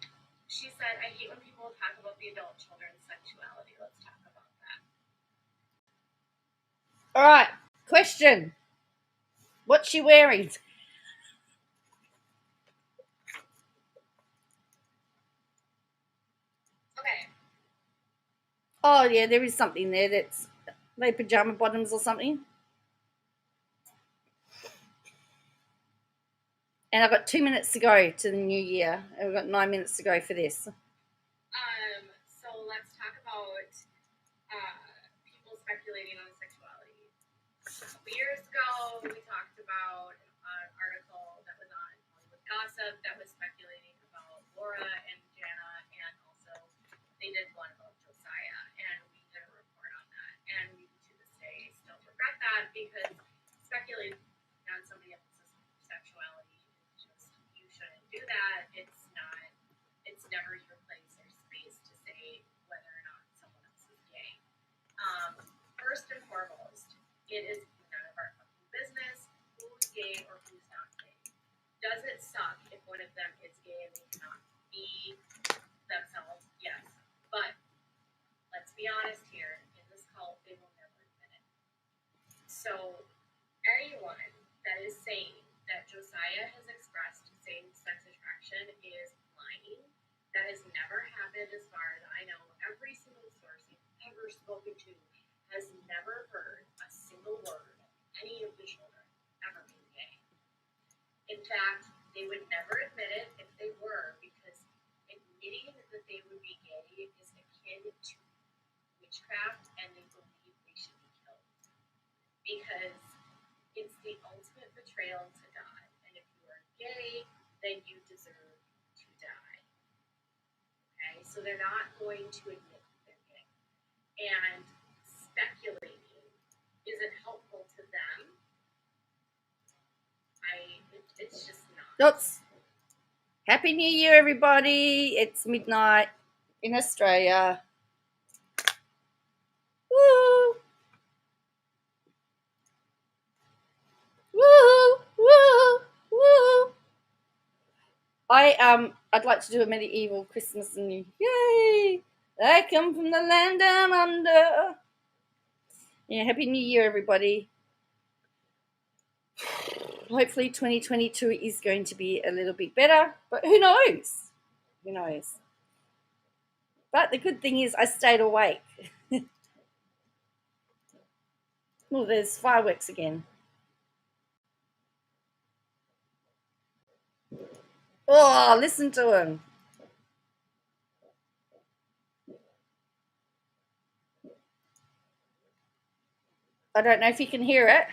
She said, I hate when people talk about the adult children's sexuality. Let's talk about that. All right. Question. What's she wearing? Okay. Oh, yeah, there is something there that's they pajama bottoms or something. And I've got 2 minutes to go to the new year. And we've got 9 minutes to go for this. So let's talk about people speculating on sexuality. A couple years ago, we talked about an article that was on Hollywood Gossip that was speculating about Laura and Jana, and also they did one about Josiah, and we did a report on that. And we, to this day, still regret that because speculating on somebody else's sexuality is just, you shouldn't do that. It's not, it's never your place or space to say whether or not someone else is gay. First and foremost, it is none of our fucking business who's gay or who's not gay. Does it suck if one of them is gay and they cannot be themselves? Yes. But let's be honest here, in this cult, they will never admit it. So anyone that is saying that Josiah has expressed same-sex attraction is lying. That has never happened as far as I know. Every single source you've ever spoken to has never heard a single word of any of the children ever being gay. In fact, they would never admit it if they were, because admitting that they would be gay is akin to witchcraft, and they believe they should be killed. Because it's the ultimate betrayal to God. And if you are gay, then you deserve to die. Okay? So they're not going to admit that they're gay. And speculating isn't helpful to them. It's just not. Oops. Happy New Year, everybody. It's midnight in Australia. Woo! Woo! Woo! Woo! I'd like to do a medieval Christmas and New. Yay! I come from the land down under. Yeah, Happy New Year, everybody. Hopefully 2022 is going to be a little bit better, but who knows? Who knows? But the good thing is I stayed awake. Well, there's fireworks again. Oh, listen to them. I don't know if you can hear it.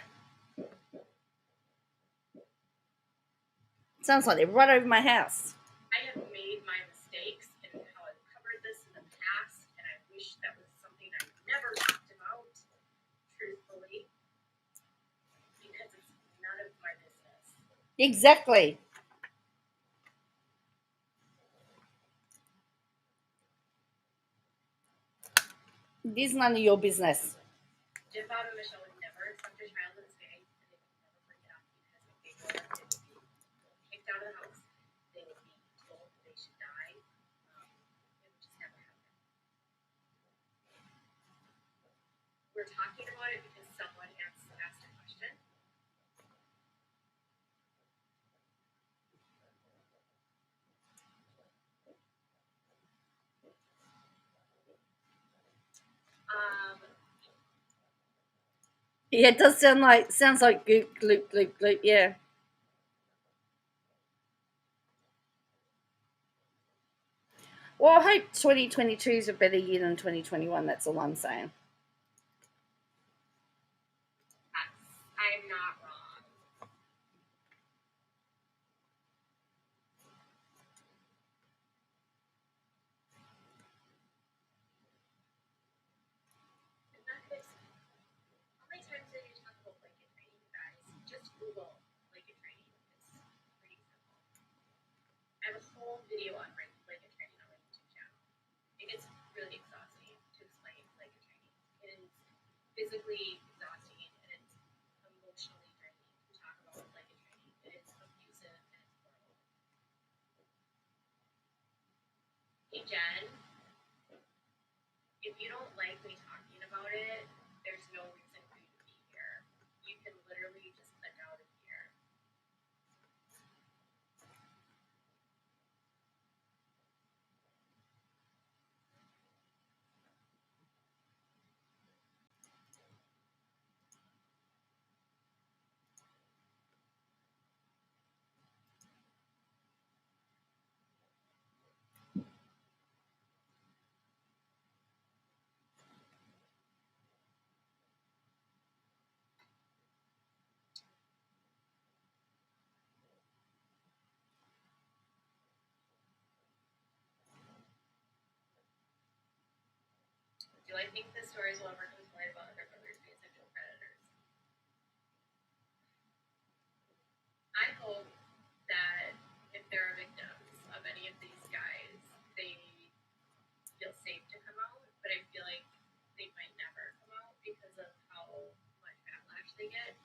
It sounds like they're right over my house. I have made my mistakes in how I've covered this in the past, and I wish that was something I never talked about, truthfully, because it's none of my business. Exactly. It is none of your business. Jim, Bob, and Michelle would never accept a child that is gay, and they would never bring it up because if they were, they would be kicked out of the house. They would be told that they should die. It would just never happen. We're talking about it because someone asked a question. Yeah, it does sounds like gloop gloop gloop gloop. Yeah. Well, I hope 2022 is a better year than 2021. That's all I'm saying. I'm not wrong. How many times did you talk about blanket training, guys? Just Google blanket training. It's pretty simple. I have a whole video on blanket training on my YouTube channel. It gets really exhausting to explain blanket training. It is physically exhausting and it's emotionally draining to talk about blanket training. It is abusive and it's horrible. again, if you don't like me talking about it, there's no reason for you to be here. You can literally just click out of here. Do I think the stories will ever come to light about other brothers being sexual predators? I hope that if there are victims of any of these guys, they feel safe to come out, but I feel like they might never come out because of how much backlash they get.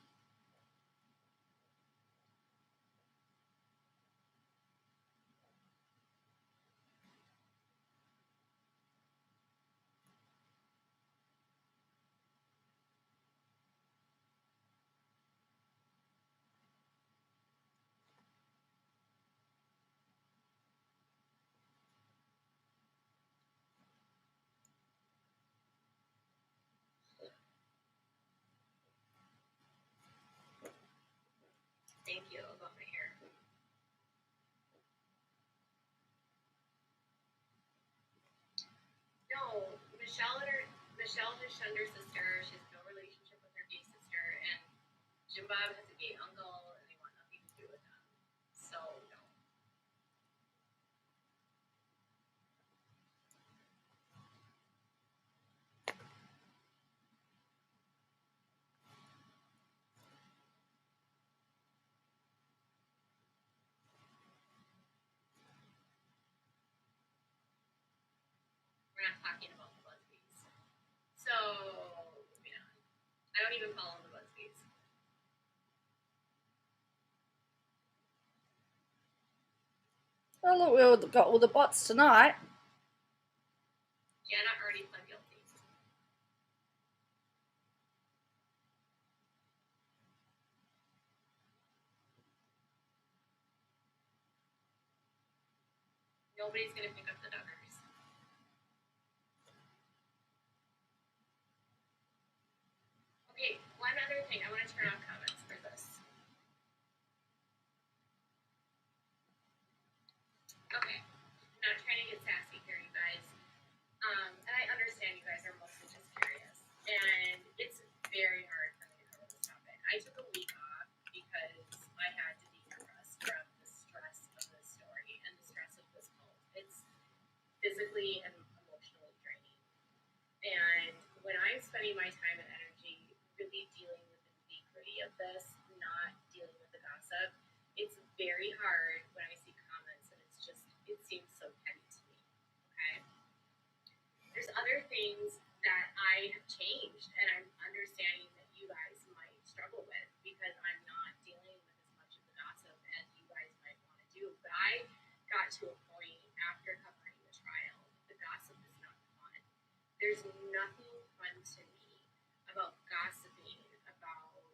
Thank you about my hair. No, Michelle just shunned her sister. She has no relationship with her gay sister, and Jim Bob has a gay uncle, and they want nothing to do with them. So no. We're not talking about the lesbians. So moving on. I don't even follow the lesbians. Oh, look, we've got all the bots tonight. Jana already pled guilty. Nobody's gonna pick up the duggars. Okay, one other thing. I want to turn off comments for this. Okay, I'm not trying to get sassy here, you guys. And I understand you guys are mostly just curious. And it's very hard for me to cover this topic. I took a week off because I had to decompress from the stress of this story and the stress of this cult. It's physically and emotionally draining. And when I'm spending my time and energy really dealing with the nitty-gritty of this, not dealing with the gossip, it's very hard when I see comments and it's just, it seems so petty to me. Okay? There's other things that I have changed and I'm understanding that you guys might struggle with because I'm not dealing with as much of the gossip as you guys might want to do. But I got to a point after covering the trial, the gossip is not fun. There's nothing fun to me about gossiping about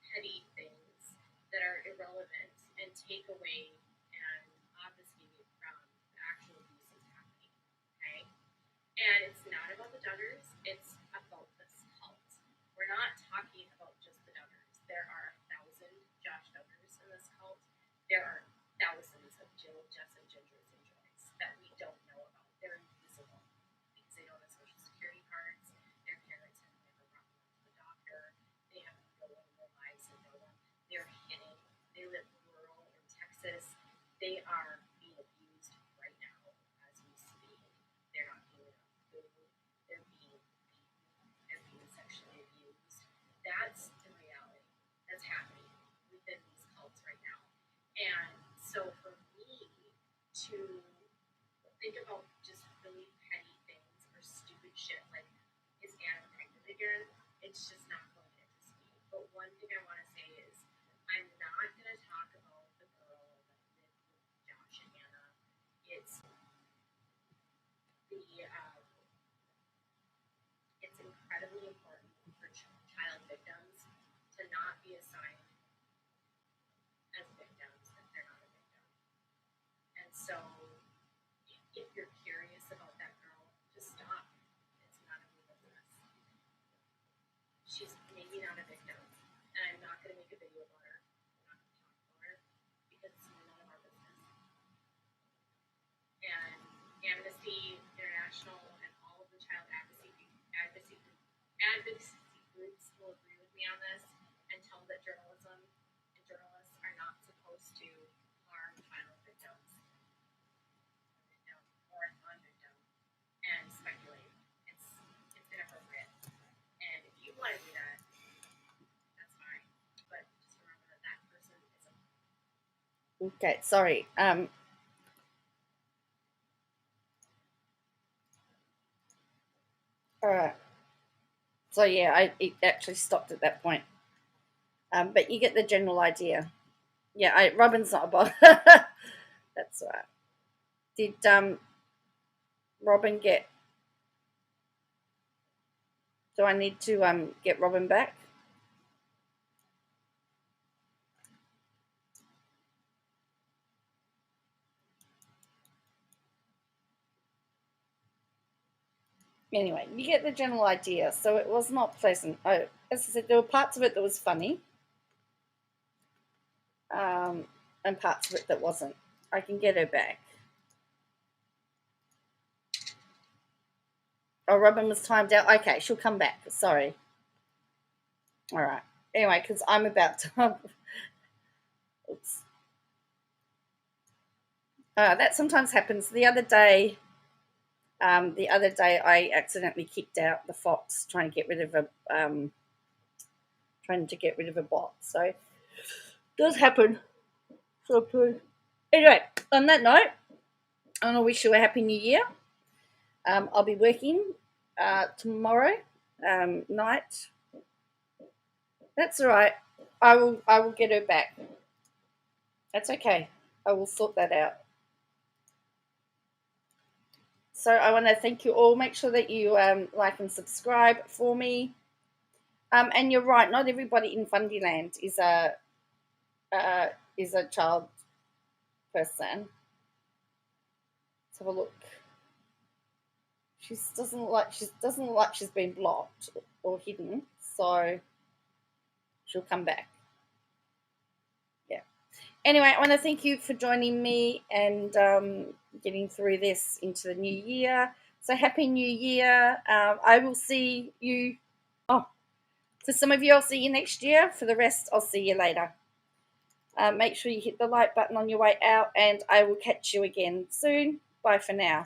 petty things that are irrelevant and take away and obfuscate from the actual abuse that's happening. Okay? And it's not about the duggars, it's about this cult. We're not talking about just the duggars. There are 1,000 Josh Duggars in this cult. There are thousands of Jill, Jess, and Gingers and Joys that we don't know about. They're invisible because they don't have social security cards. Their parents have never brought them to the doctor. They have no one in their lives that know them. They're hidden. They live rural in Texas. They are being abused right now as we speak. They're not getting enough food. They're being beaten. They're being sexually abused. That's the reality that's happening within these cults right now. And so for me to think about just really petty things or stupid shit like, is Anna pregnant again? It's just not going to interest me. But one thing I want to say is I'm not going to talk about the girl that lived with Josh and Anna. It's incredibly important for child victims to not be assigned as victims if they're not a victim. And so, if you're curious about that girl, just stop. It's none of your business. She's maybe not a victim, and I'm not going to make a video about her. I'm not going to talk about her because it's none of our business. And Amnesty International and all of the child advocacy groups will agree with me on this and tell that journalism and journalists are not supposed to harm child victims or a non-victim and speculate. It's inappropriate. And if you want to do that, that's fine. But just remember that that person isn't. Okay, sorry. All right. So yeah, it actually stopped at that point. But you get the general idea. Yeah, Robin's not a bot. That's right. Did Robin get? Do I need to get Robin back? Anyway, you get the general idea. So it was not pleasant. Oh, as I said, there were parts of it that was funny, and parts of it that wasn't. I can get her back. Oh, Robin was timed out. Okay, she'll come back. Sorry. All right. Anyway, because I'm about to. Oops. That sometimes happens. The other day, I accidentally kicked out the fox trying to get rid of a bot. So it does happen. So anyway, on that note, I want to wish you a happy new year. I'll be working tomorrow night. That's all right. I will get her back. That's okay. I will sort that out. So I want to thank you all. Make sure that you like and subscribe for me. And you're right. Not everybody in Fundyland is a child person. Let's have a look. She doesn't look like she's been blocked or hidden. So she'll come back. Yeah. Anyway, I want to thank you for joining me and getting through this into the new year. So happy new year. I will see you. Oh, for some of you, I'll see you next year. For the rest, I'll see you later. Make sure you hit the like button on your way out, and I will catch you again soon. Bye for now.